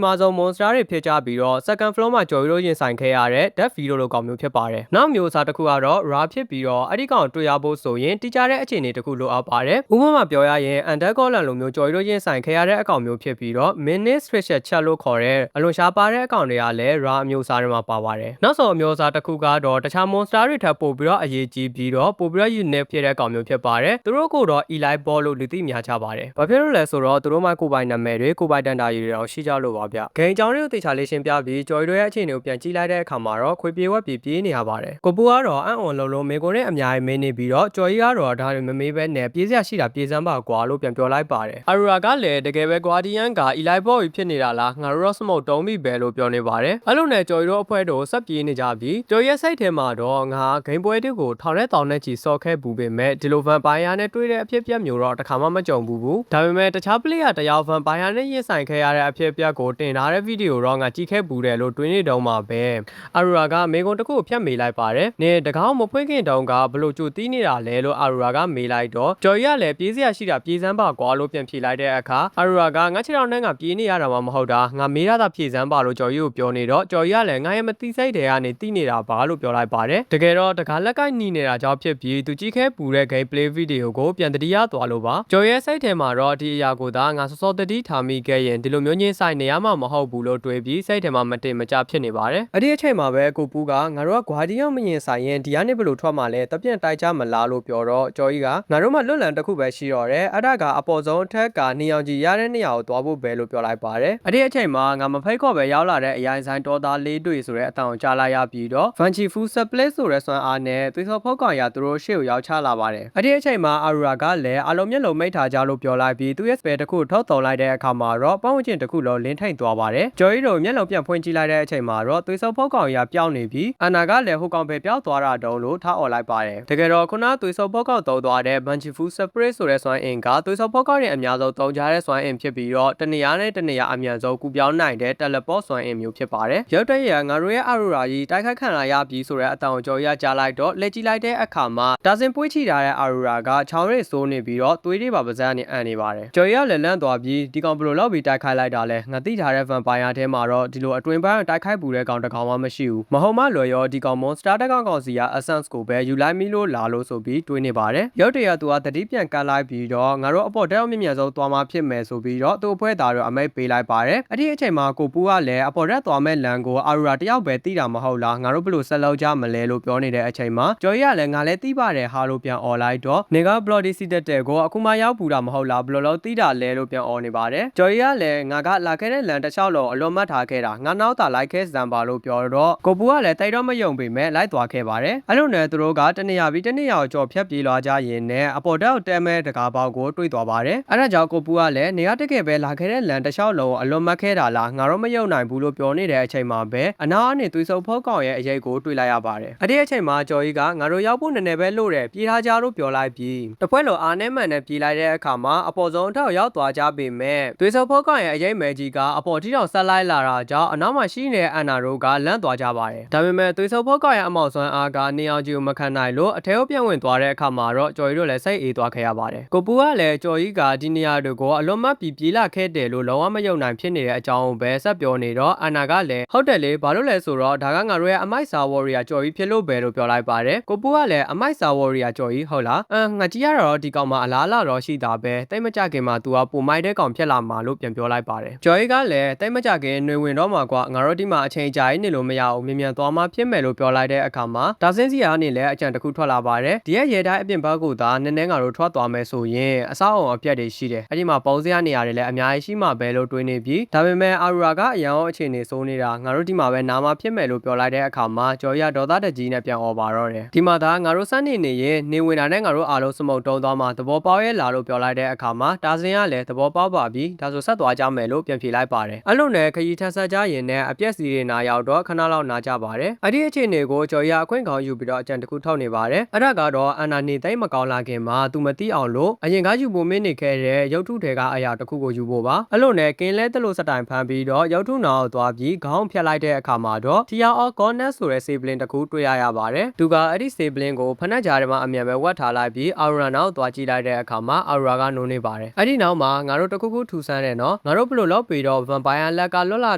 းမားဆုံး monster တွေဖြစ်ကြပြီးတော့ second floor မှာကျော်ရိုးရင်ဆိုင်ခဲ့ရတဲ့ Death Velo လိုကောင်မျိုးဖြစ်ပါတယ်နောက်မျိုးစားတစ်ခုကတော့ Ra ဖြစ်ပြီးတော့အဲ့ဒီကောင်တွေ့ရဖို့ဆိုရင်တိကျတဲ့အခြေအနေတစ်ခုလိုအပ်ပါတယ်ဥပမာပြောရရင် Undead Golem လိုမျိုးကျော်ရိုးရင်ဆိုင်ခဲ့ရတဲ့အကောင်မျိုးဖြစ်ပြီးတော့ Minute Special Chat လို့ခေါ်တဲ့အလွန်ရှားပါတဲ့အကောင်တွေကလည်း Ra အမျိုးစားတွေမှာပါပါတယ်နောက်ဆုံးအမျိုးစားတစ်ခုကတော့တခြား monster တွေထပ်ပို့ပြီးတော့အရေးကြီးပြီးတော့ပို့ပြီးတော့ unique ဖြစ်တဲ့ကောင်မျိုးဖြစ်ပါတယ်သူတို့ကတော့ Elite Ball လို့လူသိများကြပါတယ်ဘာဖြစ်လို့လဲဆိုတော့သူတို့မှကိုယ်ပိုင်နာမည်တွေကိုယ်ပိုင်တန်တာရည်တွေတော့ရှိကြလို့ပါဗျဂိမ်းအကြောင်းတွေကိုသေချာလေးရှင်းပြပြီးကျော်ရီတို့ရဲ့အခြေအနေကိုပြန်ကြည့်လိုက်တဲ့အခါမှာတော့ခွေပြေဝက်ပြေးနေရပါတယ်ကိုပူကတော့အံ့ဩလုံးမေကိုနဲ့အများကြီးမင်းနေပြီးတော့ကျော်ရီကတော့ဒါတွေမမေးပဲနဲ့ပြေးစရာရှိတာပြေးစမ်းပါကွာလို့ပြန်ပြောလိုက်ပါတယ်အာရူရာကလည်းတကယ်ပဲ Guardian က Elite Ball ဖြစ်နေတာလားငါတို့တော့ smoke တုံးပြီပဲလို့ပြောနေပါတယ်အဲ့လိုနဲ့ကျော်ရီတို့အဖွဲ့တို့ဆက်ပြေးနေကြပြီးကျော်ရီရဲ့စိတ်ထဲမှာတော့ငါဂိမ်းပွဲတွေကိုထောင်နဲ့တောင်နဲ့ချီစော်ခဲ့ဘူးပေမဲ့ဒီလို Vampire နဲ့တွေ့တဲ့အဖြစ်အပျက်မျိုးတော့တစ်ခါမှမကြုံဘူးဒါပေမဲ့တခြား player တယောက် Vampire နဲ့ရင်ဆိုင်ခဲ့ရတဲ့အဖြစ်အပျက်ကိုတင်ထားတဲ့ဗီဒီယိုတော့ငါကြည့်ခဲ့ဘူးတယ်လို့တွေးနေတုန်းမှာပဲအာရူရာကမေကွန်တစ်ခုကိုဖြတ်မေးလိုက်ပါတယ်နင်တကောင်းမဖွင့်ခင်တုန်းကဘလို့ကြိုတီးနေတာလဲလို့အာရူရာကမေးလိုက်တော့ကျော်ရီကလည်းပြေးစရာရှိတာပြေးစမ်းပါကွာလို့ပြန်ဖြေလိုက်တဲ့အခါအာရူရာကငါခြေထောက်နဲ့ငါပြေးနေရတာမှမဟုတ်တာငါမေးရတာဖြေစမ်းပါလို့ကျော်ရီကိုပြောနေတော့ကျော်ရီကလည်းငါရဲ့မသိစိတ်တွေကနေတီးနေတာပါလို့ပြောလိုက်ပါတယ်တကယ်တော့တကားလက်ကိုက်နီးနေတာကြောင့်ဖြစ်ပြီးသူကြည့်ခဲ့ပူတဲ့ gameplay ဗီဒီယိုကိုပြန်တတိယသွားလို့ပါကျော်ရဲ့စိတ်ထဲမှာတော့ဒီအရာကိုသာငါစောစောတတိထားမိခဲ့ရင်ဒီလိုမျိုးညင်းဆိုင်နေရမှာမဟုတ်ဘူးလို့တွေးပြီးစိတ်ထဲမှာမတင်မကြဖြစ်နေပါတယ်အဲ့ဒီအချိန်မှာပဲကိုပူးကငါတို့က Guardian မရင်ဆိုင်ရင်ဒီကနေဘယ်လိုထွက်မှာလဲတပြန့်တိုက်ကြမလားလို့ပြောတော့ကျော်ကြီးကငါတို့မှလွတ်လပ်တစ်ခုပဲရှိတော့တယ်အဲ့ဒါကအပေါ်ဆုံးအထက်ကနေအောင်ကြီးရတဲ့နေရာကိုသွားဖို့ပဲလို့ပြောလိုက်ပါတယ်အဲ့ဒီအချိန်မှာငါမဖိတ်ခေါ်ပဲရောက်လာတဲ့အရင်ဆိုင်တော်သားလေးတွေ့ဆိုတဲ့အတန်ကိုကြားလိုက်ရပြီးတော့ Vanchi Fu Supply ဆိုတဲ့စွမ်းအားနဲ့သွေးစောဖောက်ကောင်ရသူတို့ရှေ့ကိုရောက်ချလာပါတယ်အဲ့ဒီအချိန်မှာအာရူရာကလည်းအလုံးမျက်လုံးမိတ်ထားကြလို့ပြောလိုက်ပြီးသူ့ရဲ့ spell တစ်ခုထုတ်တော်လိုက်တဲ့အခါမှာတော့ပတ်ဝန်းကျင်တစ်ခုလုံးလင်းထိန်သွားပါတယ်ဂျော်ရီတို့မျက်လုံးပြန်ဖွင့်ကြည့်လိုက်တဲ့အချိန်မှာတော့သွေးစောဖောက်ကောင်ရပျောက်နေပြီးအနာကလည်းဟိုကောင်ပဲပျောက်သွားတာတုံးလို့ထားអော်လိုက်ပါတယ်တကယ်တော့ခုနသွေးစောဖောက်ကောင်တုံးသွားတဲ့ Vanchi Fu Supply ဆိုတဲ့စွမ်းအင်ကသွေးစောဖောက်ကောင်ရဲ့အများဆုံးတုံးကြတဲ့စွမ်းအင်ဖြစ်ပြီးတော့တနေရာနဲ့တနေရာအမြန်ဆုံးကူပြောင်းနိုင်တဲ့ teleport စွမ်းအင်မျိုးဖြစ်ပါတယ်ရုပ်တရက်ငါတို့ရဲ့အာရူရာကြီးတိုက်ခိုက်ခံလာရပြီးဆိုတဲ့အတောင်ကြော်ရကြားလိုက်တော့လက်ကြည့်လိုက်တဲ့အခါမှာဒါစင်ပွေးချီထားတဲ့အာရူရာကချောင်းရိပ်စိုးနေပြီးတော့သွေးတွေပါပါးစပ်နဲ့အန်နေပါတယ်ကြော်ရလည်းလန့်သွားပြီးဒီကောင်ဘလို့လောက်ပြီးတိုက်ခိုက်လိုက်တာလဲငါသိထားတဲ့ vampire ထဲမှာတော့ဒီလိုအတွင်ပိုင်းတိုက်ခိုက်ပူတဲ့ကောင်တစ်ကောင်မှမရှိဘူးမဟုတ်မှလွယ်ရောဒီကောင် monster တစ်ကောင်စီက essence ကိုပဲယူလိုက်မိလို့လာလို့ဆိုပြီးတွေးနေပါတယ်ရုပ်တရက်သူကတတိပြန်ကတ်လိုက်ပြီးတော့ငါတို့အပေါ်တက်အောင်မြင့်မြတ်ဆုံးသွားမှဖြစ်မယ်ဆိုပြီးတော့သူ့အဖွဲသားတို့အမိတ်ပေးလိုက်ပါတယ်အဲ့ဒီအချိန်မှာကိုပူးကလည်းအပေါ်တက်သွားမဲ့လမ်းကိုအာရူရာတယောက်ပဲတီးတာမဟုတ်လားငါတို့ဘလို့ဆက်လောက်ကြမလဲလို့ပြောနေတဲ့အချိန်မှာကျော်ရလည်းငါလည်းတီးပါတယ်ဟာလို့ပြန်អော်လိုက်တော့နေက bloody စီတက်တဲ့ကိုအခုမှရောက်ပူတာမဟုတ်လားဘလို့လို့တီးတာလဲလို့ပြန်អော်နေပါတယ်ကျော်ရလည်းငါကလာခဲ့တဲ့လမ်းတစ်လျှောက်လုံးအလွန်မှတ်ထားခဲ့တာငါနောက်သာလိုက်ခဲ့စံပါလို့ပြောတော့ကိုပူကလည်းတိုက်တော့မယုံပေမဲ့လိုက်သွားခဲ့ပါတယ်အဲ့လိုနဲ့သူတို့ကတနေရာပြီးတနေရာကိုကြော်ဖြတ်ပြေးလာကြရင်နဲ့အပေါ်တက်တဲမဲတကားပေါက်ကိုတွေးသွားပါတယ်အဲ့ဒါကြောင့်ကိုပူကလည်းနေရာတကယ်ပဲလာခဲ့တဲ့လမ်းတစ်လျှောက်လုံးအလွန်မှတ်ခဲ့တာလားငါတော့မယုံနိုင်ဘူးလို့ပြောနေတဲ့အချိန်မှာပဲအနာကနေသွေးစုပ်ဖောက်ကောင်ရဲ့အရေးကိုတွေးလိုက်ရပါတယ်အဲ့ဒီအချိန်မှာကျော်ကြီးကငါတို့ရောက်ဖို့နည်းနည်းပဲလို့တယ်ပြေးထားကြလို့ပြောလိုက်ပြီးတပွဲလိုအားနဲ့မှန်နဲ့ပြေးလိုက်တဲ့အခါမှာအပေါ်ဆုံးအထောက်ရောက်သွားကြပေမဲ့သွေးစုပ်ဖောက်ကောင်ရဲ့အရေးမဲကြီးကအပေါ်ထိတောင်ဆက်လိုက်လာတာကြောင့်အနောက်မှာရှိနေတဲ့အန်နာတို့ကလန့်သွားကြပါတယ်ဒါပေမဲ့သွေးစုပ်ဖောက်ကောင်ရဲ့အမောက်ဆွမ်းအားကနေအောင်ကြီးကိုမခံနိုင်လို့အထဲကိုပြန်ဝင်သွားတဲ့အခါမှာတော့ကျော်ကြီးတို့လည်းစိတ်အေးသွားခဲ့ရပါတယ်ကိုပူကလည်းကျော်ကြီးကဒီနေရာတွေကိုအလွန်မှတ်ပြီးပြေးလာခဲ့တယ်လို့လုံးဝမယုံနိုင်ဖြစ်နေတဲ့အကြောင်းကိုပဲဆက်ပြောနေတော့အန်နာကလည်းဟုတ်တယ်လေဘာလို့လဲဆိုတော့ဒါကငါတို့ရဲ့အမိုက်စာဝေါ်ရီယာကျော်ကြီးဖြစ်လို့ပဲလို့ပြောလိုက်ပါတယ်ကိုပူကလည်းအမိုက်စာဝေါ်ရီယာကျော်ကြီးဟုတ်လားငါကြည့်ရတော့ဒီကောင်မှအလားလာတော့ရှိတာပဲတိတ်မကြခင်မှာ तू ကပုံမိုက်တဲ့ကောင်ဖြစ်လာမှာလို့ပြန်ပြောလိုက်ပါတယ်ကျော်ကြီးကလည်းတိတ်မကြခင်နှွေဝင်တော့မှာကွာငါတို့ဒီမှာအချိန်ကြာနေလို့မရဘူးမြန်မြန်သွားမှဖြစ်မယ်လို့ပြောလိုက်တဲ့အခါမှာဒါစင်းစီကနေလည်းအကြံတစ်ခုထွက်လာပါတယ်ဒီရဲ့ရဲတိုင်းအပြင်ဘက်ကိုသာနည်းနည်းငါတို့ထွက်သွားမယ်ဆိုရင်အဆောက်အုံအပြက်တွေရှိတယ်အဲ့ဒီမှာပုံစရနေရတယ်လည်းအများကြီးရှိမှာပဲလို့တွေးနေပြီးဒါပေမဲ့အာရူရာကအရန်အောင်အခြေအနေစိုးနေတာငါတို့ဒီမှာပဲနာမဖြစ်မယ်လို့ပြောလိုက်တဲ့အခါမှာကျော်ရဒေါသတကြီးနဲ့ပြန်អော်ပါတော့တယ်ဒီမှာသာငါတို့စမ်းနေရင်နေဝင်တာနဲ့ငါတို့အားလုံးစမုတ်တုံးသွားမှသဘောပေါက်ရဲ့လာလို့ပြောလိုက်တဲ့အခါမှာဒါစင်ကလည်းသဘောပေါက်ပါပြီဒါဆိုဆက်သွားကြမယ်လို့ပြန်ဖြေလိုက်ပါတယ်အဲ့လိုနဲ့ခရီးထက်ဆက်ကြရင်နဲ့အပြက်စီတွေနာရောက်တော့ခဏလောက်နာကြပါတယ်အဲ့ဒီအခြေအနေကိုကျော်ရအခွင့်ကောင်းယူပြီးတော့အကြံတစ်ခုထုတ်နေပါတယ်အဲ့ဒါကတော့အန်နာနေသိမ့်မကောင်းလာခင်မှာသူမသိအောင်လို့အရင်ကယူဖို့မင်းနေခဲ့တဲ့ရုပ်ထုတွေကအရာတစ်ခုကိုယူဖို့ပါအဲ့လိုနဲ့ကင်းလဲတလို့စတိုင်ဖမ်းပြီးတော့ရုပ်ထုနာကိုသွားပြီးခေါင်းဖြတ်လိုက်တဲ့အခါမှာတော့ Tear of Godness ဆိုတဲ့ Sibling တစ်ခုတွေ့ရပါတယ်သူကအဲ့ဒီ Sibling ကိုဖနက်ကြားထဲမှာအမြန်ပဲဝတ်ထားလိုက်ပြီး Aura နောက်သွားကြည့်လိုက်တဲ့အခါမှာ Aura ကနိုးနေပါ ပါတယ်အဲ့ဒီနောက်မှာငါတို့တခုခုထူဆန်းတယ်နော်ငါတို့ဘယ်လိုလုပ်ပြီးတော့ vampire လက်ကလွတ်လာ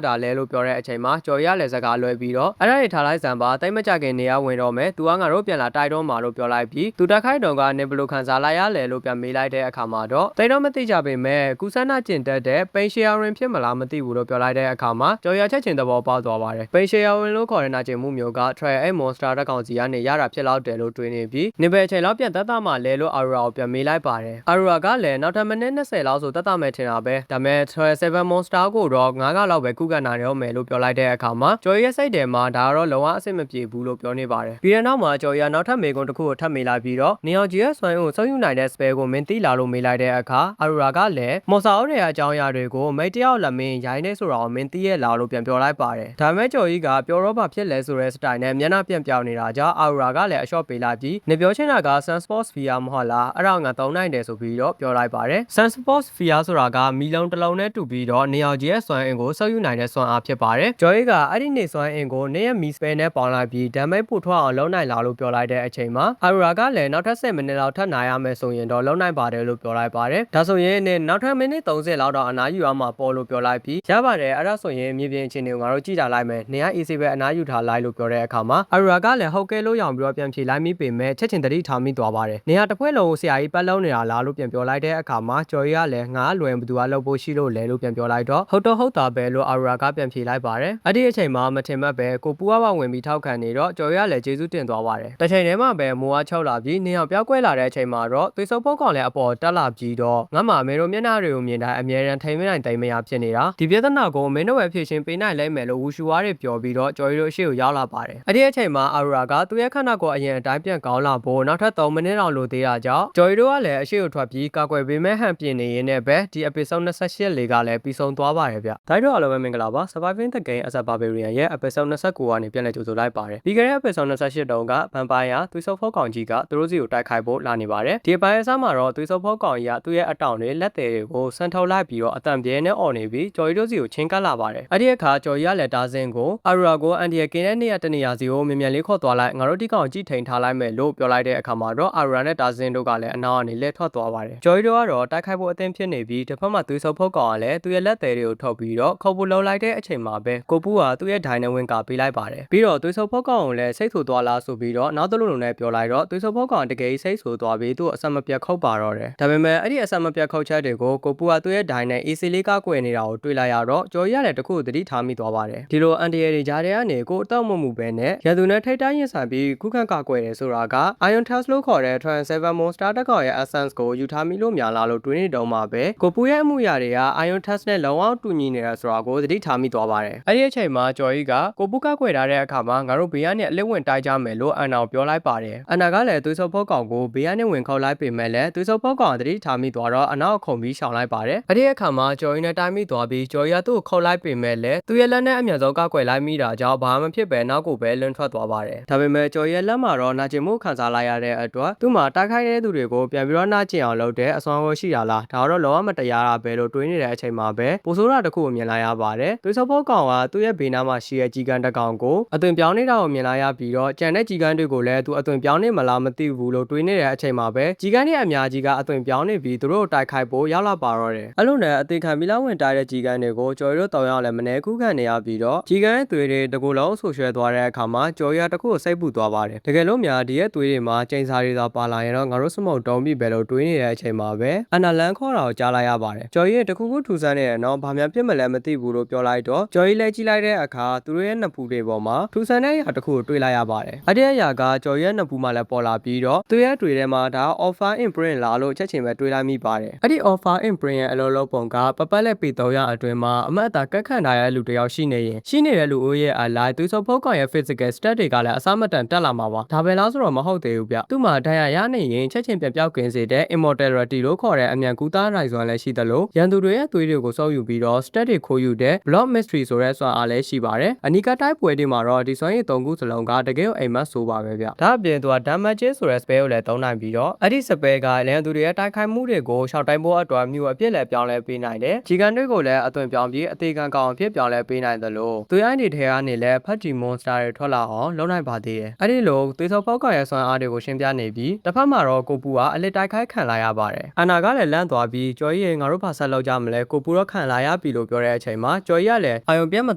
တာလဲလို့ပြောတဲ့အချိန်မှာကြော်ရလည်းစကားလွှဲပြီးတော့အဲ့ဒါတွေထားလိုက်စံပါတိတ်မကြခင်နေရဝင်တော့မယ်သူကငါတို့ပြန်လာတိုက်တော့မှာလို့ပြောလိုက်ပြီးသူတက်ခိုက်တော်ကနေဘယ်လိုခံစားလိုက်ရလဲလို့ပြန်မေးလိုက်တဲ့အခါမှာတော့တိတ်တော့မသိကြပေမဲ့ကုဆန္ဒကျင်တက်တဲ့ပိန်ရှီယာရင်ဖြစ်မလားမသိဘူးလို့ပြောလိုက်တဲ့အခါမှာကြော်ရချက်ချင်းသဘောပေါက်သွားပါတယ်ပိန်ရှီယာရင်လို့ခေါ်တဲ့နာကျင်မှုမျိုးက trial အဲ့ monster တက်ကောင်စီကနေရတာဖြစ်လောက်တယ်လို့တွေးနေပြီးနေပဲအချိန်လောက်ပြန်တက်တာမှလဲလို့ Aurora ကိုပြန်မေးလိုက်ပါတယ် Aurora ကလည်းနောက်ထပ်မိနစ်20လောက်ဆိုတက်တာမယ်ထင်တာပဲဒါမဲ့ trial 7 monster ကိုတော့9ကလောက်ပဲခုခံနိုင်တော့မယ်လို့ပြောလိုက်တဲ့အခါမှာကြော်ရရဲ့စိတ်ထဲမှာဒါကတော့လုံးဝအဆင်မပြေဘူးလို့ပြောနေပါတယ်ပြီးတဲ့နောက်မှာကြော်ရနောက်ထပ်မေကွန်းတစ်ခုကိုထပ်မေးလိုက်ပြီးတော့နေအောင်ကြီးရဲ့စွမ်းအင်ကိုစုံယူနိုင်တဲ့ spell ကိုမင်းသိလာလို့မေးလိုက်တဲ့အခါ Aurora ကလည်းမော်ဆာအိုရဲ့အကြောင်းအရာတွေကိုမိတ်တယောက်လက်မင်းရိုင်းနေဆိုတော့မင်းသိရဲ့လားလို့ပြန်ပြောလိုက်ပါတယ်ဒါမဲ့ကြော်ကြီးကပြောတော့ဘာဖြစ်လဲဆိုတဲ့ style နဲ့မျက်နှာပြန်ပြောင်းနေတာကြောင့် Aurora ကလည်းအလျှော့ပေးလိုက်ပြီးနေပြောချင်တာက Sunspot Sphere မဟုတ်လားအဲ့ဒါငါသုံးနိုင်တယ်ဆိုပြီးတော့ပြောလိုက်ပါတယ် Sunspot Sphere ဆိုတာကမီလုံးတစ်လုံးနဲ့တူပြီးတော့နေအောင်ကြီးရဲ့စွမ်းအင်ကိုစုံယူနိုင်တဲ့စွမ်းအားဖြစ်ပါတယ်ကြော်ကြီးကအဲ့ဒီနေစွမ်းအင်ကိုနေရဲ့မီ spell နဲ့ပေါင်းလိုက်ပြီး damage ပို့ထွက်အောင်လုပ်နိုင်လားလို့ပြောလိုက်တဲ့အချိန်မှာ Aurora ကလည်းနောက်ထပ်10မိနစ်လောက်ထပ်နိုင်ရမယ်ဆိုရင်တော့လုပ်နိုင်ပါတယ်လို့ပြောလိုက်ပါတယ်ဒါဆိုရင်နောက်ထပ်မိနစ်30လောက်တော့အနားယူအောင်မှာပေါ်လို့ပြောလိုက်ပြီးရပါတယ်အဲ့ဒါဆိုရင်မြေပြင်အခြေအနေကိုငါတို့ကြည့်ကြလိုက်မယ်နေရ easy ပဲအနားယူထားလိုက်လို့ပြောတဲ့အခါမှာ Aurora ကလည်းဟုတ်ကဲ့လို့ရောင်ပြီးတော့ပြန်ဖြေလိုက်မိပေမဲ့ချက်ချင်းတတိထားမိသွားပါတယ်နေရတစ်ဖွဲ့လုံးကိုဆရာကြီးပတ်လုံးနေတာလားလို့ပြန်ပြောလိုက်တဲ့အခါမှာကျော်ကြီးကလည်းငါလွယ်ဘသူကလုပ်ဖို့ရှိလို့လဲလို့ပြန်ပြောလိုက်တော့ဟုတ်တော့ဟုတ်တာပဲလို့ Aurora ကပြန်ဖြေလိုက်ပါတယ်အဲ့ဒီအချိန်မှာမထင်မှတ်ပဲကိုပူကဝင်ပြီးထောက်ခံနေတော့ကျော်ကြီးကလည်းကျေးဇူးတင်သွားပါတယ်တစ်ချိန်တည်းမှာပဲမိုးကချုပ်လာပြီးနေအောင်ပြောက်ကွဲလာတဲ့အချိန်မှာတော့သွေးစုပ်ပုတ်ကောင်လည်းအပေါ်တက်လာပြီးတော့ငါမှမင်းတို့မျက်နှာတွေကိုမြင်တိုင်းအမြဲတမ်းထိမနိုင်တိုင်းမရဖြစ်နေတာဒီပြဿနာကိုမင်းတို့ပဲဖြေရှင်းပေးနိုင်လိမ့်မယ်လို့ဝူရှူဝါတွေပြောပြီးတော့ကျော်ကြီးတို့အရှိကိုရောက်လာပါတယ်အဲ့ဒီအချိန်မှာ Aurora ကသူ့ရဲ့ခန္ဓာကိုယ်အရင်အတိုင်းပြန်ကောင်းလာဖို့နောက်ထပ်3မိနစ်လောက်လိုသေးတာကြောင့်ကျော်ကြီးတို့ကလည်းအရှိကိုထွက်ပြီးကာကွယ်ပေးမဲ့ဟန်ပြင်နေရင်းနဲ့ပဲဒီ episode 28လေးကလည်းပြီးဆုံးသွားပါတယ်ဗျဒါတို့အားလုံးပဲမင်္ဂလာပါ Surviving the Game as a Barbarian ရဲ့ episode 29ကနေပြန်လည်ကြိုဆိုလိုက်ပါတယ်ပြီးခဲ့တဲ့ episode 28တုန်းကဗန်ပိုင်ယာသွေးဆုပ်ဖောက်ကောင်ကြီးကသူတို့စီကိုတိုက်ခိုက်ဖို့လာနေပါတယ်ဒီအပိုင်းအစားမှာတော့သွေးဆုပ်ဖောက်ကောင်ကြီးကသူ့ရဲ့အတောင်တွေလက်သေးတွေကိုဆန်ထုတ်လိုက်ပြီးတော့အတန်ပြဲနဲ့អော်နေပြီးကျော်ရီတို့စီကိုချင်းကပ်လာပါတယ်အဲ့ဒီအခါကျော်ရီကလည်းတားစင်းကိုအာရူရာကိုအန်ဒီရဲ့ကင်းတဲ့နေရာတနေရာစီကိုမြန်မြန်လေးခေါ်သွားလိုက်ငါတို့ဒီကောင်ကြည့်ထိန်ထားလိုက်မယ်လို့ပြောလိုက်တဲ့အခါမှာတော့အာရူရာနဲ့တားစင်းတို့ကလည်းအနောက်ကနေလှည့်ထွက်သွားပါတယ်ကျော်ရီတို့ကတော့တိုက်ခိုက်ဖို့အသင့်ဖြစ်နေပြီးတစ်ဖက်မှာသွေးဆုပ်ဖောက်ကောင်ကလည်းသူ့ရဲ့လက်သေးတွေကိုထုတ်ပြီးတော့ခေါ်ဖို့လှုပ်လိုက်တဲ့အချိန်မှာပဲကိုပူကသူ့ရဲ့ဒိုင်နဲ့ဝင်ကပေးလိုက်ပါတယ်ပြီးတော့သွေးဆုပ်ဖောက်ကောင်ကိုလည်းစိတ်ဆူသွားလားဆိုပြီးတော့နောက်တလူလုံးနဲ့ပြောလိုက်တော့သွေးဆုပ်ဖောက်ကောင်တကယ်စိတ်ဆူသွားပြီးသူ့အဆက်မပြတ်ခုတ်ပါတော့တယ်ဒါပေမဲ့အဲ့ဒီအဆက်မပြတ်ခုတ်ချက်တွေကိုကိုပူကသူ့ရဲ့ဒိုင်နဲ့ AC လေးကကွယ်နေတာကိုတွေ့လိုက်ရတော့ကျော်ရီကလည်းတခုသတိထားမိသွားပါတယ်ဒီလိုအန်တီရီကြားထဲကနေကိုအတော့မမှုပဲနဲ့ရန်သူနဲ့ထိတ်တိုင်းရင်ဆိုင်ပြီးခုခံကာကွယ်တယ်ဆိုတာက Iron Test လို့ခေါ်တဲ့ Transformer Monster တက်ကောင်ရဲ့ essence ကိုယူထားမိလို့များလားလို့တွေးနေတော့မှပဲကိုပူရဲ့အမှုရာတွေက Iron Test နဲ့လုံးဝတူညီနေတာဆိုတာကိုသတိထားမိသွားပါတယ်အဲ့ဒီအချိန်မှာကျော်ရီကကိုပူကကွယ်ထားတဲ့အခါမှာငါတို့ဘေးကနေအလစ်ဝင်တိုက်ကြမယ်လို့အန်နာကိုပြောလိုက်ပါတယ်အန်နာကလည်းသွေးဆုပ်ဖောက်ကောင်ကိုဘေးကနေဝင်ခေါက်လိုက်ပေမဲ့လည်းသွေးဆုပ်ဖောက်ကောင်သတိထားမိသွားတော့အနောက်ခုန်ပြီးရှောင်လိုက်ပါတယ်အဲ့ဒီအခါမှာကျော်ရီနဲ့တိုင်းမိသွားပြီးကျော်ရီကသူ့ကိုခေါက်လိုက်ပေမဲ့လည်းသူ့ရဲ့လက်နဲ့အမြန်ဆုံးကောက်ကွယ်လိုက်မိတာကြောင့်ဘာမှမဖြစ်ပဲနောက်ကိုပဲလွန်ထွက်သွားပါတယ်ဒါပေမဲ့ကျော်ရီရဲ့လက်မှာတော့နာကျင်မှုခံစားလိုက်ရတဲ့အတွက်သူ့မှာတိုက်ခိုက်တဲ့သူတွေကိုပြန်ပြီးတော့နာကျင်အောင်လုပ်တဲ့အစွမ်းကိုရှိတာလားဒါတော့လောကမတရားတာပဲလို့တွေးနေတဲ့အချိန်မှာပဲပိုဆိုးတာတစ်ခုကိုမြင်လိုက်ရပါတယ်သွေးဆုပ်ဖောက်ကောင်ကသူ့ရဲ့ဘေးနားမှာရှိတဲ့ကြီးကန်းတစ်ကောင်ကိုအသွင်ပြောင်းနေတာကိုမြင်လိုက်ရပြီးတော့ကြံတဲ့ကြီးကန်းတွေကိုလည်းသူအသွင်ပြောင်းနေမလားမသိဘူးလို့တွေးနေတဲ့အချိန်မှာပဲကြီးကန်းတွေအများကြီးကအသွင်ပြောင်းနေပြီးသူတို့တိုက်ခိုက်ဖို့ရောက်လာပါတော့တယ်အဲ့လိုနဲ့အသေးခံပြီးလောက်ဝင်တိုက်တဲ့ကြီးကန်းတွေကိုကျော်ရီတို့တောင်းရလည်းမနေခုခံနေရပြီးတော့ကြီးကန်းရဲ့သွေးတွေတကူလုံးဆူရွှဲသွားတဲ့အခါမှာကျော်ရီကတခုကိုစိတ်ပူသွားပါတယ်တကယ်လို့များဒီရဲ့သွေးတွေမှာကျိန်စာတွေသာပါလာရင်တော့ငါတို့စမုတ်တုံးပြီပဲလို့တွေးနေတဲ့အချိန်မှာပဲအနာလန်ခေါ်တာကိုကြားလိုက်ရပါတယ်ကျော်ရီရဲ့တခုခုထူဆန်းနေတယ်နော်ဘာမှပြစ်မလဲမသိဘူးလို့ပြောလိုက်တော့ကျော်ရီလည်းကြည့်လိုက်တဲ့အခါသူတို့ရဲ့နှစ်ဖူးတွေပေါ်မှာထူဆန်းတဲ့အရာတစ်ခုကိုတွေ့လိုက်ရပါတယ်အဲ့ဒီအရာကကျော်ရီရဲ့နှစ်ဖူးမှလည်းပေါ်လာပြီးတော့သူရဲ့တွေထဲမှာဒါ offer imprint လာလို့ချက်ချင်းပဲတွေးလိုက်မိပါတယ်အဲ့ဒီ offer imprint ရဲ့အလုံးလုံးပုံကပပတ်လက်ပေ300အတွင်းမှာအမတ်အသာကက်ခန့်ထားတဲ့လူတစ်ယောက်ရှိနေရင်ရှိနေတဲ့လူဦးရဲ့အလိုက်သွေးစုပ်ဖောက်ကောင်ရဲ့ physical stat တွေကလည်းအစမတန်တက်လာမှာပါဒါပဲလားဆိုတော့မဟုတ်သေးဘူးဗျသူ့မှာဒဏ်ရာရနေရင်ချက်ချင်းပြန်ပြောက်ကင်းစေတဲ့ immortality လို့ခေါ်တဲ့အမြန်ကူးသားနိုင်စွမ်းလည်းရှိသလိုရန်သူတွေရဲ့သွေးတွေကိုစုပ်ယူပြီးတော့ stat တွေခိုးယူတဲ့ blood mystery ဆိုတဲ့စွမ်းအားလည်းရှိပါတယ်အနီကတိုက်ပွဲတွေမှာတော့ဒီစွမ်းရည်3ခုစလုံးကတကယ်ကိုအိမ်မက်ဆိုးပါပဲဗျဒါအပြင်သူက damage ဆိုတဲ့ spell ကိုလည်းသုံးနိုင်ပြီးတော့အဲ့ဒီ spell ကရန်သူတွေရဲ့တိုက်ခိုက်မှုတွေကိုရှောက်တိုင်းဖို့အတွက်မျိုးအပြစ်လည်းပြောင်းလဲပေးနိုင်တယ်ဂျီကန်တွေကိုလည်းအသွင်ပြောင်းပြီးအသေးခံကောင်အဖြစ်ပြောင်းလဲပေးနိုင်သလိုသူရိုင်းတွေထဲကနေလည်းဖတ်တီ monster တွေထွက်လာအောင်လုပ်နိုင်ပါသေးတယ်အဲ့ဒီလိုသွေးစောပေါက်ကောင်ရဲ့စွမ်းအားတွေကိုရှင်းပြနေပြီးတစ်ဖက်မှာတော့ကိုပူကအလစ်တိုက်ခိုက်ခံလိုက်ရပါတယ်အနာ နာကလည်းလန့်သွားပြီးကျော်ကြီးငါတို့ဘာဆက်လောက်ကြမလဲကိုပူတော့ခံလာရပြီလို့ပြောတဲ့အချိန်မှာကျော်ကြီးကလည်းအာယုံပြတ်မ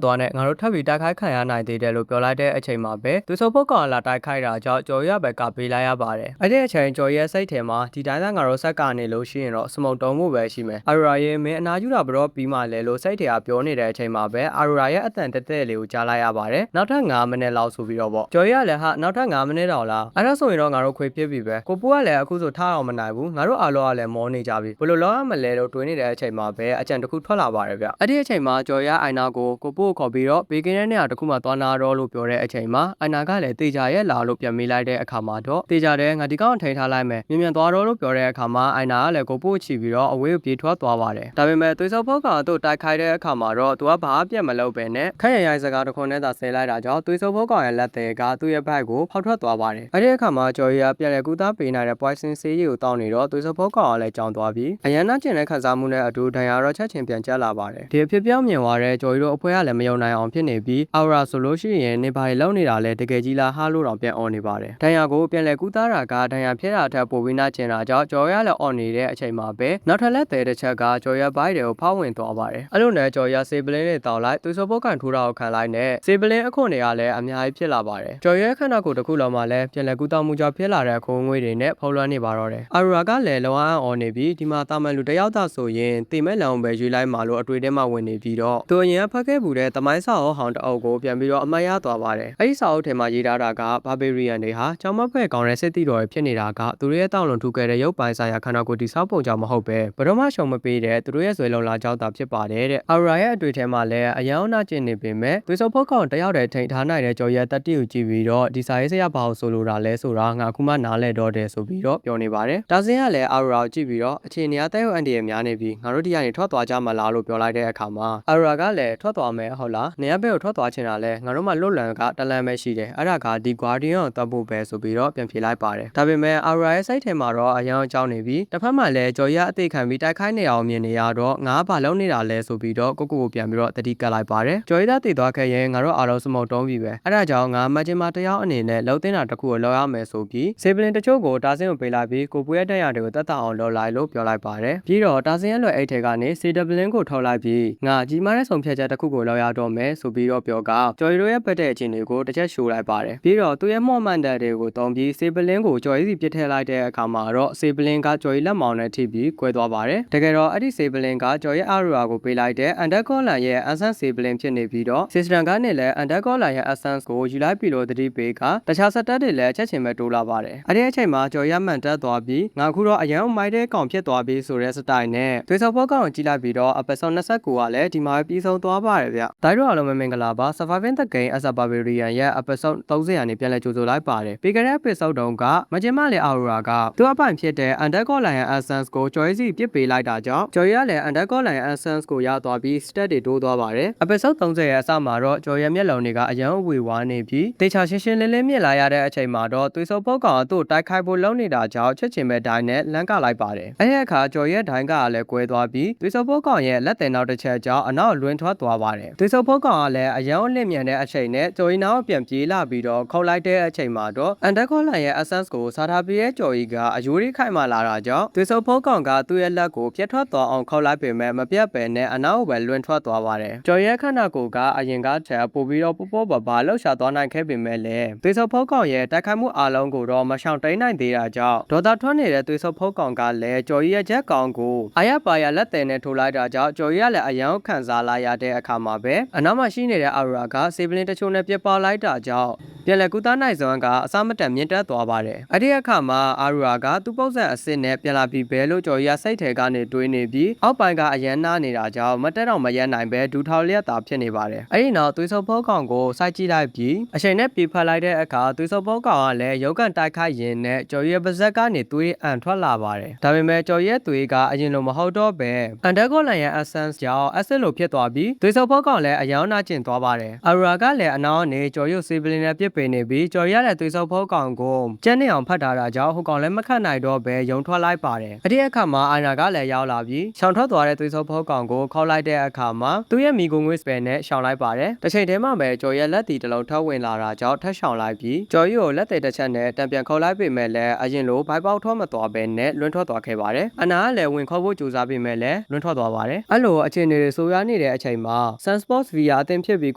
သွားနဲ့ငါတို့ထပ်ပြီးတိုက်ခိုက်ခံရနိုင်သေးတယ်လို့ပြောလိုက်တဲ့အချိန်မှာပဲသွေးစုပ်ဖို့ကောင်လာတိုက်ခိုက်တာကြောင့်ကျော်ကြီးကပဲကပေးလိုက်ရပါတယ်အဲ့ဒီအချိန်ကျော်ကြီးရဲ့စိတ်ထဲမှာဒီတိုင်းသားငါတို့ဆက်ကနေလို့ရှိရင်တော့စမုံတုံးမှုပဲရှိမယ်အာရူရာရဲ့မင်းအနာယူတာဘရောပြီးမှလဲလို့စိတ်ထဲကပြောနေတဲ့အချိန်မှာပဲအာရူရာရဲ့အတန်တက်တက်လေးကိုကြားလိုက်ရပါတယ်နောက်ထပ်9မိနစ်လောက်ဆိုပြီးတော့ပေါ့ကျော်ကြီးကလည်းဟာနောက်ထပ်9မိနစ်တော့လားအဲ့ဒါဆိုရင်တော့ငါတို့ခွေဖြစ်ပြီပဲကိုပူကလည်းအခုဆိုထားအောင်မနိုင်ဘူးငါတို့အားလုံးကလည်းမောနေကြပြီဘယ်လိုလုပ်ရမလဲလို့တွေးနေတဲ့အချိန်မှာပဲအကြံတစ်ခုထွက်လာပါတယ်ဗျအဲ့ဒီအချိန်မှာကျော်ရအိုင်နာကိုပူကိုခေါ်ပြီးတော့ဘေးကင်းတဲ့နေရာတစ်ခုမှသွားနာတော့လို့ပြောတဲ့အချိန်မှာအိုင်နာကလည်းတေချာရဲ့လာလို့ပြန်မေးလိုက်တဲ့အခါမှာတော့တေချာတဲ့ငါဒီကောင်ထိန်ထားလိုက်မယ်မြန်သွားတော့လို့ပြောတဲ့အခါမှာအိုင်နာကလည်းကိုပူချီပြီးတော့အဝေးကိုပြေးထွက်သွားပါတယ်ဒါပေမဲ့သွေးစောဖောက်ကသူ့တိုက်ခိုက်တဲ့အခါမှာတော့သူကဘာအပြတ်မလုပ်ပဲနဲ့ခက်ရရိုင်စကားတစ်ခွန်းနဲ့သာဆဲလိုက်တာကြောင့်သွေးစောဖောက်ကောင်ရဲ့လက်သေးကသူ့ရဲ့ဘက်ကိုဖောက်ထွက်သွားပါတယ်အဲ့ဒီအခါမှာကျော်ရပြန်လည်ကူသားပေးနိုင်တဲ့ poison ဆေးရည်ကိုတောင်းနေတော့သွေးစောဖောက်ကောင်ကလည်းကြောင်သွားပြီးအရန်နာကျင်တဲ့ခန်းစားမှုနဲ့အတူဒဏ်ရာတော့ချက်ချင်းပြန်ကျလာပါတယ်ဒီအဖြစ်ပြောင်းမြင်သွားတဲ့ကျော်ရီတို့အဖွဲကလည်းမယုံနိုင်အောင်ဖြစ်နေပြီးအော်ရာဆိုလို့ရှိရင်နေပါရီလုံနေတာလဲတကယ်ကြီးလားဟာလို့တော့ပြန်អော်နေပါတယ်ဒဏ်ရာကိုပြန်လဲကူးသားတာကဒဏ်ရာဖြစ်တာထက်ပိုပြီးနာကျင်တာကြောင့်ကျော်ရလည်းអော်နေတဲ့အချိန်မှာပဲနောက်ထပ်လက်သေးတစ်ချက်ကကျော်ရဘိုက်တွေကိုဖောက်ဝင်သွားပါတယ်အဲ့လိုနဲ့ကျော်ရစေပလင်းလေးတောက်လိုက်သွေးစောပုတ်ကန်ထိုးတာကိုခံလိုက်နဲ့စေပလင်းအခွန်တွေကလည်းအများကြီးဖြစ်လာပါတယ်ကျော်ရခန္ဓာကိုယ်တစ်ခုလုံးမှာလည်းပြန်လဲကူးသားမှုကြောင့်ဖြစ်လာတဲ့ခိုးငွေတွေနဲ့ဖုံးလွှမ်းနေပါတော့တယ်အာရူရာကလည်းလောအောင်អော်နေပြီးဒီမှာတာမန်လူတယောက်သာဆိုရင်တိမဲ့လောင်ပဲရွေးလိုက်မှလို့အတွေ့အထဲမှာဝင်နေပြီးတော့သူအရင်ကဖတ်ခဲ့မှုတဲ့သမိုင်းစာအုပ်ဟောင်းတအုပ်ကိုပြန်ပြီးတော့အမှတ်ရသွားပါတယ်အဲ့ဒီစာအုပ်ထဲမှာရေးထားတာကဘာဘေရီယန်တွေဟာကျောင်းမဖွဲ့ကောင်းတဲ့စစ်တီတော်တွေဖြစ်နေတာကသူတို့ရဲ့တောင်းလုံထူခဲ့တဲ့ရုပ်ပိုင်းဆိုင်ရာခန္ဓာကိုယ်တိဆောက်ပုံကြောင့်မဟုတ်ပဲဘယ်တော့မှရှုံမပေးတဲ့သူတို့ရဲ့ဇွဲလုံလာကြောင်းသာဖြစ်ပါတယ်တဲ့အာရာရဲ့အတွေ့အထဲမှာလည်းအယောင်နာကျင်နေပေမဲ့သွေးစုပ်ဖုတ်ကောင်တယောက်တည်းထိန်ထားနိုင်တဲ့ကြော်ရဲ့တက်တီကိုကြည့်ပြီးတော့ဒီစာရေးဆရာဘာကိုဆိုလိုတာလဲဆိုတာငါအခုမှနားလဲတော့တယ်ဆိုပြီးတော့ပြောနေပါတယ်ဒါစင်းကလည်းအာရာကိုကြည့်ပြီးတော့အခြေအနေအသက်ရောက်အန်ဒီရဲ့များနေပြီးငါတို့ဒီကနေထွက်သွားကြမလားလို့ပြောလိုက်တဲ့အခါမှာအာရာကလည်းထွက်သွားမယ်ဟုတ်လားနေရာဘက်ကိုထွက်သွားချင်တာလဲငါတို့မှလွတ်လန်ကတလန်ပဲရှိတယ်အဲ့ဒါကဒီ Guardian ကိုတတ်ဖို့ပဲဆိုပြီးတော့ပြန်ဖြေလိုက်ပါတယ်ဒါပေမဲ့အာရာရဲ့စိတ်ထဲမှာတော့အယောင်အကြောင်းနေပြီးတစ်ဖက်မှာလည်းကျော်ရအသေးခံပြီးတိုက်ခိုက်နေအောင်မြင်နေရတော့ငါဘာလုပ်နေတာလဲဆိုပြီးတော့ကိုပြန်ပြီးတော့တတိကတ်လိုက်ပါတယ်ကျော်ရတည်သွားခဲ့ရင်ငါတို့အားလုံးစမုတ်တုံးပြီပဲအဲ့ဒါကြောင့်ငါမဂျင်မာတယောက်အနေနဲ့လှုပ်တင်တာတစ်ခုကိုလောက်ရမယ်ဆိုပြီးစေပလင်တချို့ကိုတားစင်းကိုပေးလိုက်ပြီးကိုပူရဲ့တက်ရတွေကိုတက်တာအောင်လုပ်လိုက်လို့ပြောလိုက်ပါတယ်ပြီးတော့တားစင်းရဲ့လွယ်အိတ်ထဲကနေစေတပလင်ကိုထုတ်လိုက်ပြီးငါကြီးမားတဲ့ဆုံးဖြတ်ချက်တစ်ခုကိုလောက်ရတော့မယ်ဆိုပြီးတော့ပြောကကျော်ရီတို့ရဲ့ပတ်တဲ့အချင်းတွေကိုတစ်ချက်ရှိုးလိုက်ပါတယ်ပြီးတော့သူ့ရဲ့မော့မန်တက်တွေကိုတုံးပြီးစေပလင်ကိုကျော်ရီစီပစ်ထည့်လိုက်တဲ့အခါမှာတော့စေပလင်ကကျော်ရီလက်မောင်းနဲ့ထိပြီးကွဲသွားပါတယ်တကယ်တော့အဲ့ဒီစေပလင်ကကျော်ရီအာရူရာကိုပေးလိုက်တဲ့အန်ဒက်ကောလန်ရဲ့အန်ဆန်စေပလင်ဖြစ်နေပြီးတော့စီစတန်ကနဲ့လည်းအန်ဒက်ကောလန်ရဲ့အဆန်ကိုယူလိုက်ပြီးလို့တတိပေးကတခြားစက်တက်တွေလည်းချက်ချင်းပဲတိုးလာပါတယ်အဲ့ဒီအချိန်မှာကျော်ရမှန်တက်သွားပြီးငါခုတော့အရန်မိုက်တဲ့ကောင်ဖြစ်သွားပြီးဆိုတဲ့စတိုင်နဲ့သွေးစောဖောက်ကောင်ကိုကြည့်လိုက်ပြီးတော့ episode 29ကလည်းဒီမှာပြီးဆုံးသွားပါတယ်ဗျဒိုင်တို့အားလုံးမင်္ဂလာပါ Surviving the Game as a Barbarian ရဲ့ episode 30ရာနေပြန်လည်ကြိုဆိုလိုက်ပါတယ်ပြီးခဲ့တဲ့ episode တုန်းကမကျင်းမလေးအာရူရာကသူ့အပိုင်ဖြစ်တဲ့အန်ဒက်ကောလန်ရဲ့ essence ကိုကျော်ရီစီပြစ်ပေးလိုက်တာကြောင့်ကျော်ရီကလည်းအန်ဒက်ကောလန်ရဲ့ essence ကိုရသွားပြီး stat တွေတိုးသွားပါတယ် episode 30ရဲ့အစမှာတော့ကျော်ရီမျက်လုံးတွေကအရန်အဝေဝါနေပြီးတေချာရှင်းရှင်းလင်းလင်းမြင်လာရတဲ့အချိန်မှာတော့သွေးစုပ်ပုတ်ကောင်သူ့တိုက်ခိုက်ဖို့လုပ်နေတာကြောင့်ချက်ချင်းပဲဒိုင်းနဲ့လန့်ကလိုက်ပါတယ်အဲ့ဒီအခါကျော်ရဲ့ဒိုင်းကလည်းကွဲသွားပြီးသွေးစုပ်ပုတ်ကောင်ရဲ့လက်တင်နောက်တစ်ချက်ကြောင့်အနောက်လွင်ထွက်သွားပါတယ်သွေးစုပ်ပုတ်ကောင်ကလည်းအရန်အလင့်မြန်တဲ့အချိန်နဲ့ကျော်ရီနောက်ပြန်ပြေးလာပြီးတော့ခုတ်လိုက်တဲ့အချိန်မှာတော့အန်ဒက်ကောလန်ရဲ့ essence ကိုစားထားပြီးရဲ့ကျော်ရီကအယိုးရိခိုင်မှလာတာကြောင့်သွေးစုပ်ပုတ်ကောင်ကသူ့ရဲ့လက်ကိုပြတ်ထွက်သွားအောင်ခုတ်လိုက်ပေမဲ့မပြတ်ပဲနဲ့အနောက်ပဲလွင်ထွက်သွားပါတယ်ကျော်ရဲ့ခန္ဓာကိုယ်ကအရင်ကချက်ပို့ပြီးတော့ပေါ့ပါလှုပ်ရှားသွားနိုင်ခဲ့ပေမဲ့လည်းသွေးစုပ်ဖုတ်ကောင်ရဲ့တိုက်ခိုက်မှုအလုံးကိုတော့မရှောင်တိန်နိုင်သေးတာကြောင့်ဒေါသထွက်နေတဲ့သွေးစုပ်ဖုတ်ကောင်ကလည်းကျော်ရီရဲ့ချက်ကောင်ကိုအာရပါရလက်တယ်နဲ့ထိုးလိုက်တာကြောင့်ကျော်ရီကလည်းအယံခံစားလာရတဲ့အခါမှာပဲအနောက်မှာရှိနေတဲ့အာရာကစေပလင်တချို့နဲ့ပြစ်ပေါလိုက်တာကြောင့်ပြန်လည်ကူသားနိုင်စွမ်းကအစမတန်မြင့်တက်သွားပါတယ်အဲ့ဒီအခါမှာအာရာကသူ့ပုံစံအစ်စ်နဲ့ပြန်လာပြီးဘဲလို့ကျော်ရီကစိတ်ထဲကနေတွေးနေပြီးအောက်ပိုင်းကအယံနာနေတာကြောင့်မတက်တော့မရနိုင်ပဲဒူထောင်လျက်သာဖြစ်နေပါတယ်အဲ့ဒီနောက်သွေးစုပ်ဖုတ်ကောင်ကိုစိုက်ကြည့်လိုက်ပြီးအချိန်နဲ့ပြေးဖက်လိုက်တဲ့အခါသွေးစုပ်ဖုတ်ကောင်ကလည်းရုပ်ကန်တိုက်ခိုက်ရင်းနဲ့ကျော်ရဲ့ပါဇက်ကနေသွေးအန်ထွက်လာပါတယ်ဒါပေမဲ့ကျော်ရဲ့သွေးကအရင်လိုမဟုတ်တော့ပဲအန်ဒက်ကောလန်ရဲ့ essence ကြောင့် acid လိုဖြစ်သွားပြီးသွေးစုပ်ဖုတ်ကောင်လည်းအယောင်နာကျင်သွားပါတယ်အာရူရာကလည်းအနောက်ကနေကျော်ရုပ်စေပလင်နဲ့ပြစ် စ်ပေးနေပြီးကျော်ရတဲ့သွေးစုပ်ဖို့ကောင်ကိုကျန်းနေအောင်ဖတ်ထားတာကြောင့်ဟိုကောင်လည်းမခတ်နိုင်တော့ပဲယုံထွက်လိုက်ပါတယ်အဲ့ဒီအခါမှာအာနာကလည်းရောက်လာပြီးရှောင်ထွက်သွားတဲ့သွေးစုပ်ဖို့ကောင်ကိုခေါ်လိုက်တဲ့အခါမှာသူ့ရဲ့မိကိုငွေစပယ်နဲ့ရှောင်လိုက်ပါတယ်တစ်ချိန်တည်းမှာပဲကျော်ရလက်တီတစ်လုံးထောက်ဝင်လာတာကြောင့်ထပ်ရှောင်လိုက်ပြီးကျော်ရီကိုလက်သေးတစ်ချက်နဲ့တံပြန်ခေါ်လိုက်ပေမဲ့လည်းအရင်လိုဘိုက်ပေါက်ထွက်မသွားပဲနဲ့လွန်းထွက်သွားခဲ့ပါတယ်အနာကလည်းဝင်ခေါ်ဖို့ကြိုးစားပေမဲ့လည်းလွန်းထွက်သွားပါတယ်အဲ့လိုအခြေအနေတွေဆိုးရွားနေတဲ့အချိန်မှာ Sunsports VR အသင်းဖြစ်ပြီ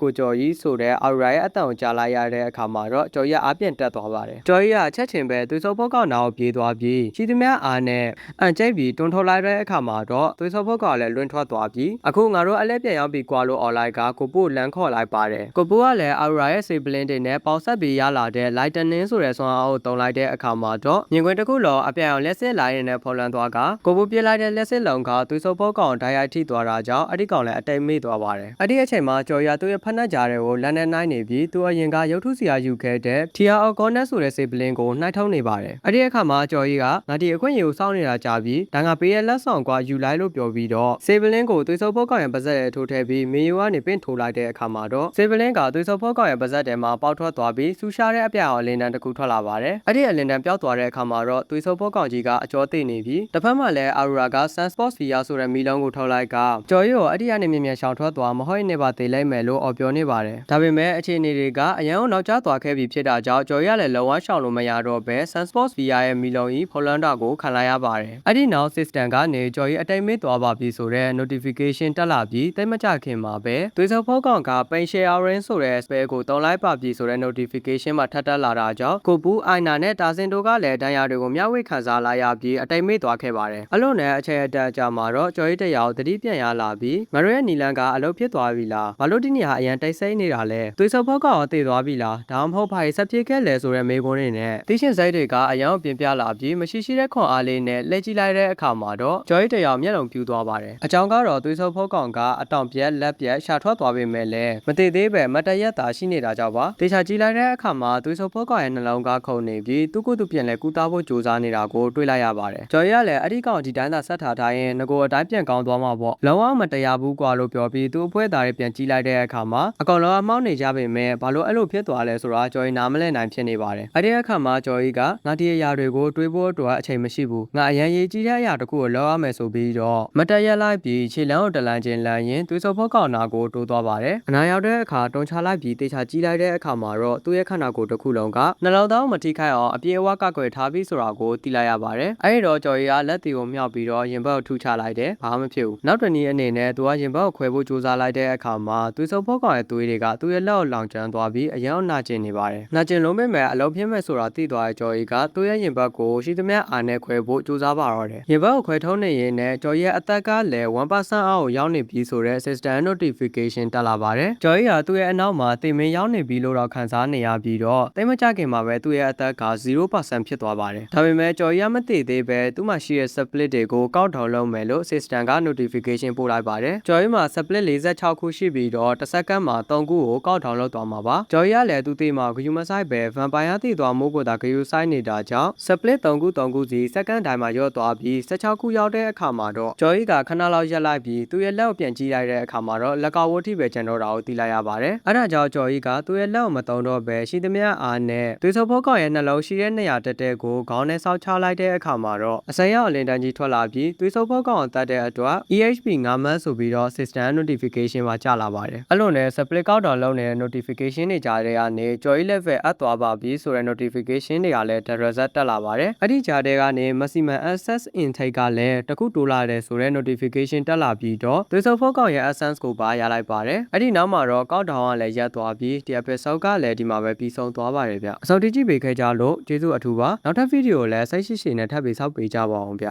းကိုကျော်ရီဆိုတဲ့အော်ရာရဲ့အတန်ကိုကြားလိုက်ရတဲ့အခါမှာတော့ကျော်ရီအားပြန်တက်သွားပါတယ်ကျော်ရီကချက်ချင်းပဲသွေးစုပ်ဖို့ကောင်နာကိုပြေးသွားပြီးရှိသမျှအားနဲ့အန်ကျိတ်ပြီးတွန်းထုတ်လိုက်တဲ့အခါမှာတော့သွေးစုပ်ဖို့ကောင်လည်းလွန်းထွက်သွားပြီးအခုငါတို့အလဲပြန်ရောက်ပြီးကွာလို့អော်လိုက်ကကိုပို့လမ်းခေါ်လိုက်ပါတယ်ကိုပို့ကလည်းအော်ရာရဲ့စေပလင်းတွေနဲ့ပေါဆက်ပြီးရလာတဲ့ Lightning ဆိုတဲ့ဆွမ်းအားကိုတုံးလိုက်တဲ့အခါမှာတော့မြင်ကွင်းတစ်ခုလုံးအပြန်အောင်လက်စစ်လိုက်ရင်လည်းဖော်လွှမ်းသွားကကိုပို့ပြလိုက်တဲ့လက်စစ်လုံးကသွေးစုပ်ဖို့ကောင်ဓာတ်ရိုက်ထိသွားတာကြောင့်အဲ့ဒီကောင်လည်းအတိတ်မေ့သွားပါတယ်အဲ့ဒီအချိန်မှာကျော်ရသူ့ရဲ့ဖက်နှက်ကြားတွေကိုလက်နဲ့နှိုင်းနေပြီးသူအရင်ကရုပ်ထုစီယာယူခဲ့တဲ့ TR Orgonet ဆိုတဲ့စေပလင်းကိုနှိုက်ထုံးနေပါတယ်အဲ့ဒီအခါမှာကျော်ရီကငါဒီအခွင့်အရေးကိုစောင့်နေတာကြာပြီးဒါငါပေးရဲ့လက်ဆောင်ကွာယူလိုက်လို့ပြောပြီးတော့စေပလင်းကိုသွေးစုပ်ဖို့ကောင်ရဲ့ပါဇက်ရဲ့ထိုးထည့်ပြီးမေယိုကနေပင့်ထိုးလိုက်တဲ့အခါမှာတော့စေပလင်းကသွေးစုပ်ဖို့ကောင်ရဲ့ပါဇက်ထဲမှာပေါက်ထွက်သွားပြီးဆူရှားတဲ့အပြာရောင်အလင်းတန်းတစ်ခုထွက်လာပါတယ်အဲ့ဒီအလင်းတန်းပျောက်သွားတဲ့အခါမှာတော့သွေးစုပ်ဖို့ကောင်ကြီးကအကျော်သိနေပြီးတစ်ဖက်မှာလည်းအာရူရာက Sunsports VR ဆိုတဲ့မီလုံးကိုထုတ်လိုက်ကကျော်ရီကိုအဲ့ဒီကနေမြင်မြန်ရှောင်ထွက်သွားမဟုတ်ရင်နေပါသေးလိုက်မယ်လို့အော်ပြောနေပါတယ်ဒါပေမဲ့အခြေအနေတွေကအရန်ကိုနောက်ကျသွားခဲ့ပြီဖြစ်တာကြောင့်ကျော်ရီကလည်းလုံးဝရှောင်လို့မရတော့ပဲ Sunsports VR ရဲ့မီလုံးကြီးဖော်လန်တာကိုခံလိုက်ရပါတယ်အဲ့ဒီနောက် system ကနေကျော်ရီအတိတ်မေ့သွားပါပြီဆိုတဲ့ notification တက်လာပြီးတိတ်မကြခင်မှာပဲသွေးစုပ်ဖို့ကောင်က pain sharing ဆိုတဲ့ spell ကိုတုံးလိုက်ပါပြီဆိုတဲ့ notification မှာထပ်တက်လာတာကြောင့်ကိုပူးအိုင်နာနဲ့တာစင်တို့ကလည်းဒဏ်ရာတွေကိုမျှဝေခံစားလာရပြီးအတိတ်မေ့သွားခဲ့ပါတယ်အလို့နဲ့အချိန်အတက်အကြာမှာတော့ကျော်ရီတယောက်သတိပြန်ရလာပြီးငါတို့ရဲ့နီလန်ကအလုပ်ဖြစ်သွားပြီလားဘာလို့ဒီနေရာအရန်တိတ်ဆိတ်နေတာလဲသွေးစုပ်ဖို့ကောင်အသေးသွားပြီလားဒါမှမဟုတ်ဘာဆက်ပြေးခဲ့လဲဆိုတဲ့မေးခွန်းတွေနဲ့သိရှင်စိတ်တွေကအရန်ပြင်ပြလာပြီးမရှိရှိတဲ့ခွန်အားလေးနဲ့လှည့်ကြည့်လိုက်တဲ့အခါမှာတော့ကျော်ရီတယောက်မျက်လုံးပြူသွားပါတယ်အကြောင်းကတော့သွေးစုပ်ဖို့ကောင်ကအတောင်ပြက်လက်ပြက်ရှာထွက်သွားပေမဲ့လည်းမတည်သေးပဲမတရက်သာရှိနေတာကြောင့်ပါတေချာကြည့်လိုက်တဲ့အခါမှာသွေးစုပ်ဖို့ကောင်ရဲ့နှလုံးကခုန်နေပြီးသူ့ကိုယ်သူပြန်လဲကူးသားဖို့ကြိုးစားနေတာကိုတွေ့လိုက်ရပါတယ်ကျော်ရီကလည်းအဲ့ဒီကောင်ဒီတိုင်းသာဆက်ထားထားရင်ငကိုအတိုင်းပြန်ကောင်းသွားမှာပေါ့လုံးဝမတရားဘူးကွာလို့ပြောပြီးသူ့အဖွဲသားတွေပြန်ကြည့်လိုက်တဲ့အခါမှာအကောင်လုံးအမောင်းနေကြပေမဲ့ဘာလို့အဲ့လိုဖြစ်သွားလဲဆိုတာကျော်ရီနားမလဲနိုင်ဖြစ်နေပါတယ်အဲ့ဒီအခါမှာကျော်ရီကငါဒီအရာတွေကိုတွေးဖို့အတွက်အချိန်မရှိဘူးငါအရန်ရေးကြီးတဲ့အရာတခုကိုလောက်ရမယ်ဆိုပြီးတော့မတရက်လိုက်ပြီးခြေလမ်းကိုတလန်းချင်းလမ်းရင်သွေးစုပ်ဖို့ကောင်နာကိုတိုးသွားပါတယ်အနာရောက်တဲ့အခါတုံချလိုက်ပြီးတေချာကြည့်လိုက်တဲ့အခါမှာတော့သူ့ရဲ့ခန္ဓာကိုယ်တစ်ခုလုံးကနှလုံးသားကိုမထိခိုက်အောင်အပြေအဝကကွယ်ထားပြီးဆိုတာကိုသိလိုက်ရပါတယ်အဲ့ဒီတော့ကျော်ရီကလက်တီကိုမြောက်ပြီးတော့ရင်ဘတ်ကိုထူချလိုက်တယ်ဘာမှမဖြစ်ဘူးနောက်တနည်းအနေနဲ့သူကရင်ဘတ်ကိုခွဲဖို့ကြိုးစားလိုက်တဲ့အခါမှာသွေးစုပ်ဖို့ကောင်ရဲ့သွေးတွေကသူ့ရဲ့လက်ကိုလောင်ကျွမ်းသွားပြီးအရန်နာကျင်နေပါတယ်နာကျင်လုံးမဲ့မဲ့အလုံးပြင်းမဲ့ဆိုတာသိသွားတဲ့ကျော်ရီကသူ့ရဲ့ရင်ဘတ်ကိုရှိသမျှအားနဲ့ခွဲဖို့ကြိုးစားပါတော့တယ်ရင်ဘတ်ကိုခွဲထုံးနေရင်နဲ့ကျော်ရီရဲ့အသက်ကလည်း 1% အောက်ကိုရောက်နေပြီဆိုတဲ့ system notification တက်လာပါတယ်ကျော်ရီကသူ့ရဲ့အနောက်မှာတေမင်းရောက်နေပြီလို့တော့ခန်းစားနေရပြီးတော့တိတ်မကြခင်မှာပဲသူ့ရဲ့အသက်က0% ဖြစ်သွားပါတယ်ဒါပေမဲ့ကျော်ရီကမသိသေးပဲသူ့မှာရှိတဲ့ split တွေကိုကောက်ထောင်လုပ်မယ်လို့ system က notification ပို့လိုက်ပါတယ်ကျော်ရီမှာ split 46ခုရှိပြီးတော့တစ်စက္ကန့်မှာ3ခုကိုကောက်ထောင်လုပ်သွားမှာပါကျော်ရီကလည်းသူသိမှာဂယူမဆိုင်ပဲ vampire သိသွားမို့ကိုသာဂယူဆိုင်နေတာကြောင့် split 3ခုစီစက္ကန့်တိုင်းမှာရော့သွားပြီး16ခုရောက်တဲ့အခါမှာတော့ကျော်ရီကခဏလောက်ရက်လိုက်ပြီးသူ့ရဲ့လက်ကိုပြန်ကြည့်လိုက်တဲ့အခါမှာတော့လက်ကဝတ်ထိပဲကျန်တော့တာကိုသိလိုက်ရပါတယ်အဲ့ဒါကြောင့်ကျော်ရီကသူ့ရဲ့လက်ကိုမတုံတော့ပဲရှိသမျှအားနဲ့သွေးစုပ်ဖို့ကောင်ရဲ့နှလုံးရှိတဲ့နေရာတက်တဲ့ကိုခေါင်းနဲ့ဆောက်ချလိုက်တဲ့အခါမှာတော့အစမ်းရောက်အလင်းတန်းကြီးထွက်လာပြီးသွေးစုပ်ဖို့ကောင်ကိုတတ်တဲ့အတွက် EHP 9 month ဆိုပြီးတော့ system notification မှာကြာလာပါတယ်အဲ့လိုနဲ့ split ကောက်တောင်လုပ်နေတဲ့ notification တွေကြားထဲကနေကျော်ရီ level အပ်သွားပါပြီဆိုတဲ့ notification တွေကလည်း result တက်လာပါတယ်အဲ့ဒီကြားထဲကနေ maximum access intake ကလည်းတခုတိုးလာတယ်ဆိုတဲ့ notification တက်လာပြီးတော့သွေးစုပ်ဖို့ကောင်ရဲ့ essence ကိုပါရလိုက်ပါတယ်အဲ့ဒီနောက်မှာတော့ကောက်တောင်ကလည်းရပ်သွားပြီးဒီ episode ကလည်းဒီမှာပဲပြီးဆုံးသွားပါတယ်ဗျအဆုံးထိကြည့်ပေးခဲ့ကြလို့ကျေးဇူးအထူးပါနောက်ထပ်ဗီဒီယိုလည်းစိတ်ရှိရှိနဲ့ထပ်ပြီးစောင့်ပေးကြပါအောင်ဗျ